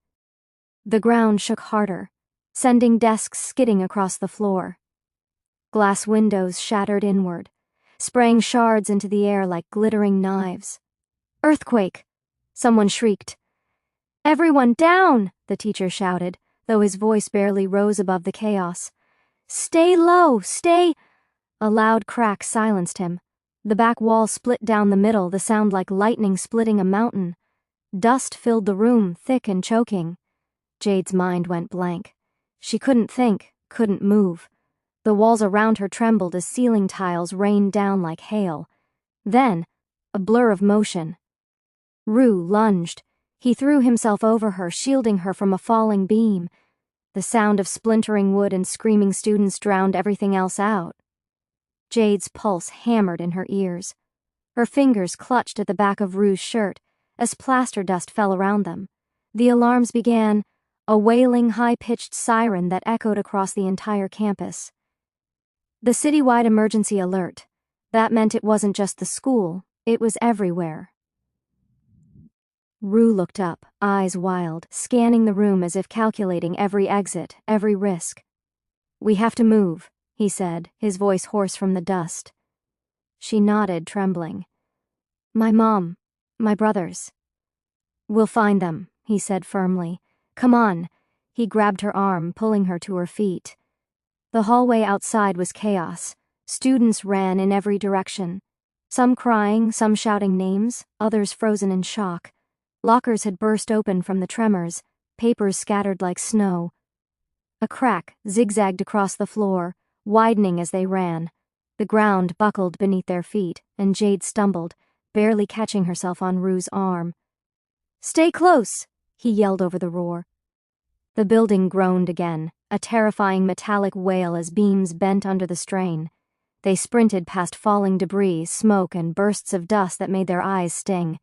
A: The ground shook harder, sending desks skidding across the floor. Glass windows shattered inward, spraying shards into the air like glittering knives. "Earthquake!" someone shrieked. "Everyone down!" the teacher shouted, though his voice barely rose above the chaos. "Stay low, stay—" A loud crack silenced him. The back wall split down the middle, the sound like lightning splitting a mountain. Dust filled the room, thick and choking. Jade's mind went blank. She couldn't think, couldn't move. The walls around her trembled as ceiling tiles rained down like hail. Then, a blur of motion. Rue lunged. He threw himself over her, shielding her from a falling beam. The sound of splintering wood and screaming students drowned everything else out. Jade's pulse hammered in her ears. Her fingers clutched at the back of Rue's shirt as plaster dust fell around them. The alarms began, a wailing, high-pitched siren that echoed across the entire campus. The citywide emergency alert. That meant it wasn't just the school, it was everywhere. Rue looked up, eyes wild, scanning the room as if calculating every exit, every risk. "We have to move," he said, his voice hoarse from the dust. She nodded, trembling. "My mom, my brothers." "We'll find them," he said firmly. "Come on." He grabbed her arm, pulling her to her feet. The hallway outside was chaos. Students ran in every direction. Some crying, some shouting names, others frozen in shock. Lockers had burst open from the tremors, papers scattered like snow. A crack zigzagged across the floor, widening as they ran. The ground buckled beneath their feet, and Jade stumbled, barely catching herself on Rue's arm. "Stay close!" he yelled over the roar. The building groaned again, a terrifying metallic wail as beams bent under the strain. They sprinted past falling debris, smoke, and bursts of dust that made their eyes sting.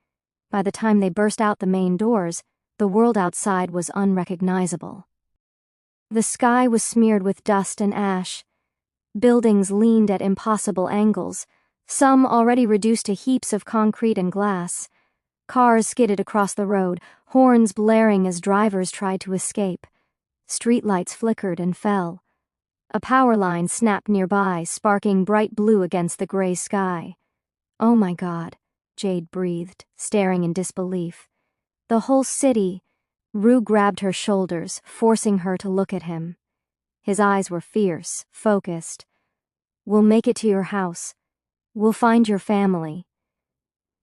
A: By the time they burst out the main doors, the world outside was unrecognizable. The sky was smeared with dust and ash. Buildings leaned at impossible angles, some already reduced to heaps of concrete and glass. Cars skidded across the road, horns blaring as drivers tried to escape. Streetlights flickered and fell. A power line snapped nearby, sparking bright blue against the gray sky. "Oh my God," Jade breathed, staring in disbelief. "The whole city—" Rue grabbed her shoulders, forcing her to look at him. His eyes were fierce, focused. "We'll make it to your house. We'll find your family."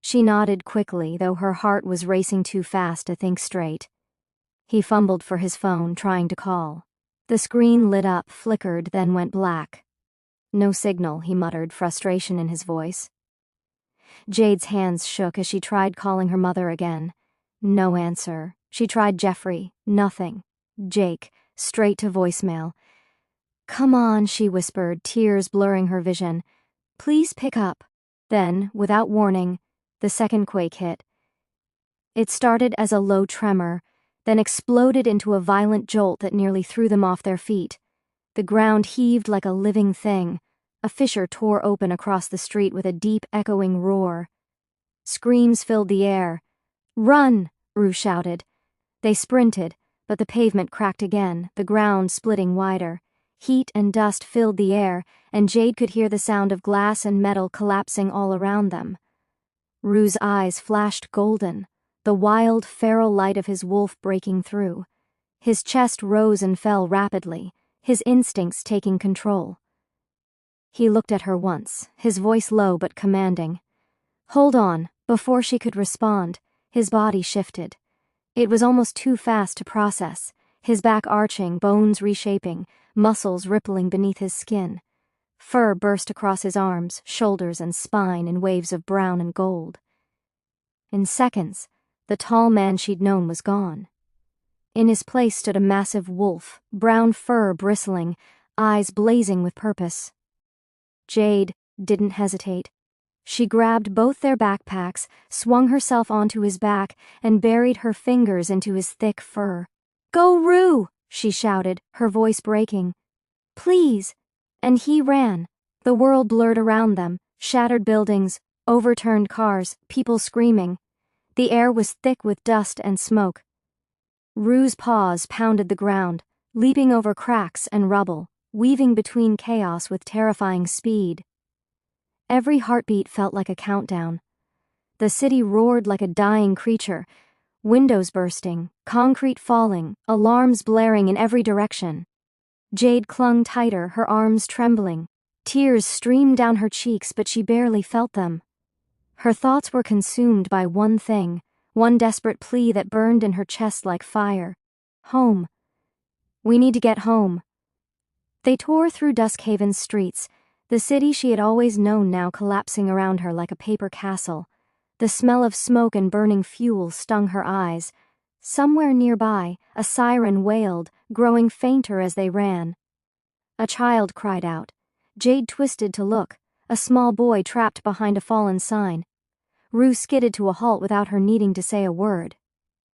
A: She nodded quickly, though her heart was racing too fast to think straight. He fumbled for his phone, trying to call. The screen lit up, flickered, then went black. "No signal," he muttered, frustration in his voice. Jade's hands shook as she tried calling her mother again. No answer. She tried Jeffrey. Nothing. Jake. Straight to voicemail. "Come on," she whispered, tears blurring her vision. "Please pick up." Then, without warning, the second quake hit. It started as a low tremor, then exploded into a violent jolt that nearly threw them off their feet. The ground heaved like a living thing. A fissure tore open across the street with a deep, echoing roar. Screams filled the air. "Run!" Rue shouted. They sprinted, but the pavement cracked again, the ground splitting wider. Heat and dust filled the air, and Jade could hear the sound of glass and metal collapsing all around them. Rue's eyes flashed golden. the wild, feral light of his wolf breaking through. His chest rose and fell rapidly, his instincts taking control. He looked at her once, his voice low but commanding. "Hold on." Before she could respond, his body shifted. It was almost too fast to process, his back arching, bones reshaping, muscles rippling beneath his skin. Fur burst across his arms, shoulders, and spine in waves of brown and gold. In seconds, the tall man she'd known was gone. In his place stood a massive wolf, brown fur bristling, eyes blazing with purpose. Jade didn't hesitate. She grabbed both their backpacks, swung herself onto his back, and buried her fingers into his thick fur. "Go, Rue!" she shouted, her voice breaking. "Please!" And he ran. The world blurred around them, shattered buildings, overturned cars, people screaming. The air was thick with dust and smoke. Rue's paws pounded the ground, leaping over cracks and rubble, weaving between chaos with terrifying speed. Every heartbeat felt like a countdown. The city roared like a dying creature, windows bursting, concrete falling, alarms blaring in every direction. Jade clung tighter, her arms trembling. Tears streamed down her cheeks, but she barely felt them. Her thoughts were consumed by one thing, one desperate plea that burned in her chest like fire. Home. We need to get home. They tore through Duskhaven's streets, the city she had always known now collapsing around her like a paper castle. The smell of smoke and burning fuel stung her eyes. Somewhere nearby, a siren wailed, growing fainter as they ran. A child cried out. Jade twisted to look, a small boy trapped behind a fallen sign. Rue skidded to a halt without her needing to say a word.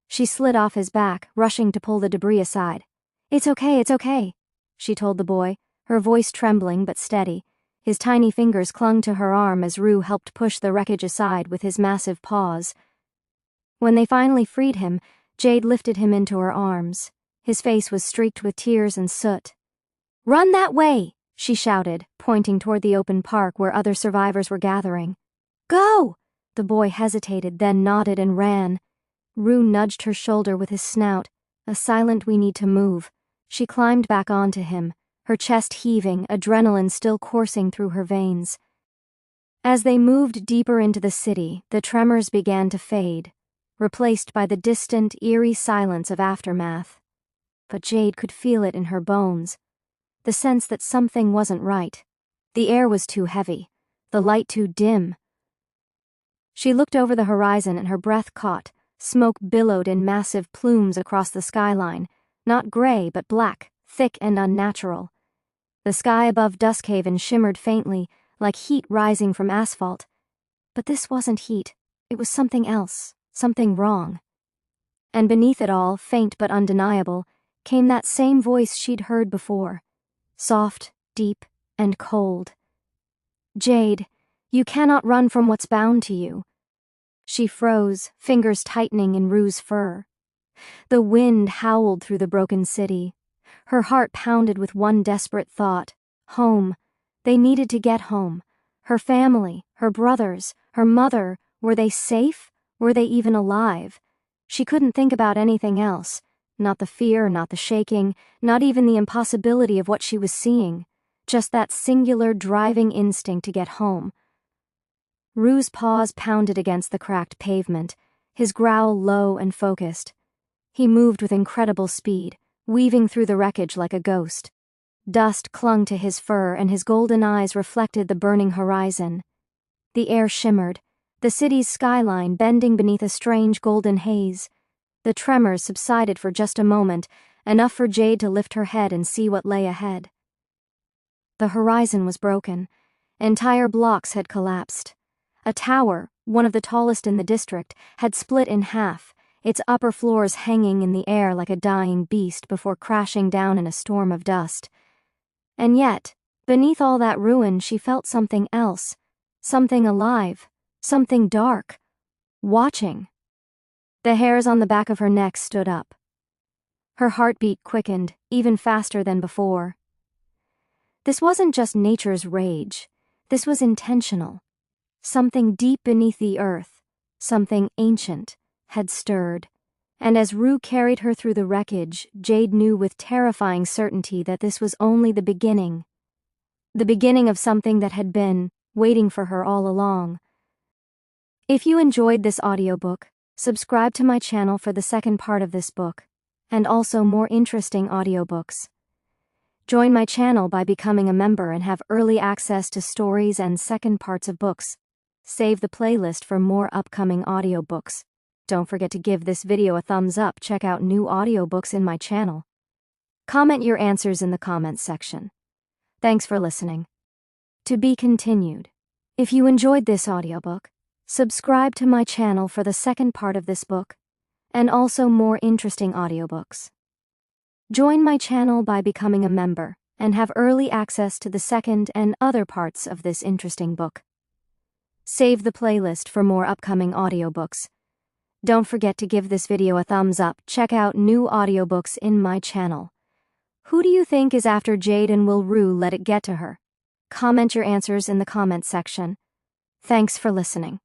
A: She slid off his back, rushing to pull the debris aside. It's okay," she told the boy, her voice trembling but steady. His tiny fingers clung to her arm as Rue helped push the wreckage aside with his massive paws. When they finally freed him, Jade lifted him into her arms. His face was streaked with tears and soot. "Run that way!" she shouted, pointing toward the open park where other survivors were gathering. "Go!" The boy hesitated, then nodded and ran. Rue nudged her shoulder with his snout, a silent "we need to move." She climbed back onto him, her chest heaving, adrenaline still coursing through her veins. As they moved deeper into the city, the tremors began to fade, replaced by the distant, eerie silence of aftermath. But Jade could feel it in her bones, the sense that something wasn't right. The air was too heavy, the light too dim. She looked over the horizon and her breath caught. Smoke billowed in massive plumes across the skyline, not gray but black, thick and unnatural. The sky above Duskhaven shimmered faintly, like heat rising from asphalt. But this wasn't heat. It was something else, something wrong. And beneath it all, faint but undeniable, came that same voice she'd heard before. Soft, deep, and cold. "Jade, you cannot run from what's bound to you." She froze, fingers tightening in Rue's fur. The wind howled through the broken city. Her heart pounded with one desperate thought. Home. They needed to get home. Her family, her brothers, her mother, were they safe? Were they even alive? She couldn't think about anything else. Not the fear, not the shaking, not even the impossibility of what she was seeing. Just that singular driving instinct to get home. Rue's paws pounded against the cracked pavement, his growl low and focused. He moved with incredible speed, weaving through the wreckage like a ghost. Dust clung to his fur and his golden eyes reflected the burning horizon. The air shimmered, the city's skyline bending beneath a strange golden haze. The tremors subsided for just a moment, enough for Jade to lift her head and see what lay ahead. The horizon was broken. Entire blocks had collapsed. A tower, one of the tallest in the district, had split in half, its upper floors hanging in the air like a dying beast before crashing down in a storm of dust. And yet, beneath all that ruin, she felt something else, something alive, something dark, watching. The hairs on the back of her neck stood up. Her heartbeat quickened, even faster than before. This wasn't just nature's rage. This was intentional. Something deep beneath the earth, something ancient, had stirred, and as Rue carried her through the wreckage, Jade knew with terrifying certainty that this was only the beginning. The beginning of something that had been waiting for her all along. If you enjoyed this audiobook, subscribe to my channel for the second part of this book, and also more interesting audiobooks. Join my channel by becoming a member and have early access to stories and second parts of books. Save the playlist for more upcoming audiobooks. Don't forget to give this video a thumbs up. Check out new audiobooks in my channel. Comment your answers in the comments section. Thanks for listening. To be continued. If you enjoyed this audiobook, subscribe to my channel for the second part of this book, and also more interesting audiobooks. Join my channel by becoming a member and have early access to the second and other parts of this interesting book. Save the playlist for more upcoming audiobooks. Don't forget to give this video a thumbs up. Check out new audiobooks in my channel. Who do you think is after Jade, and will Rue let it get to her? Comment your answers in the comments section. Thanks for listening.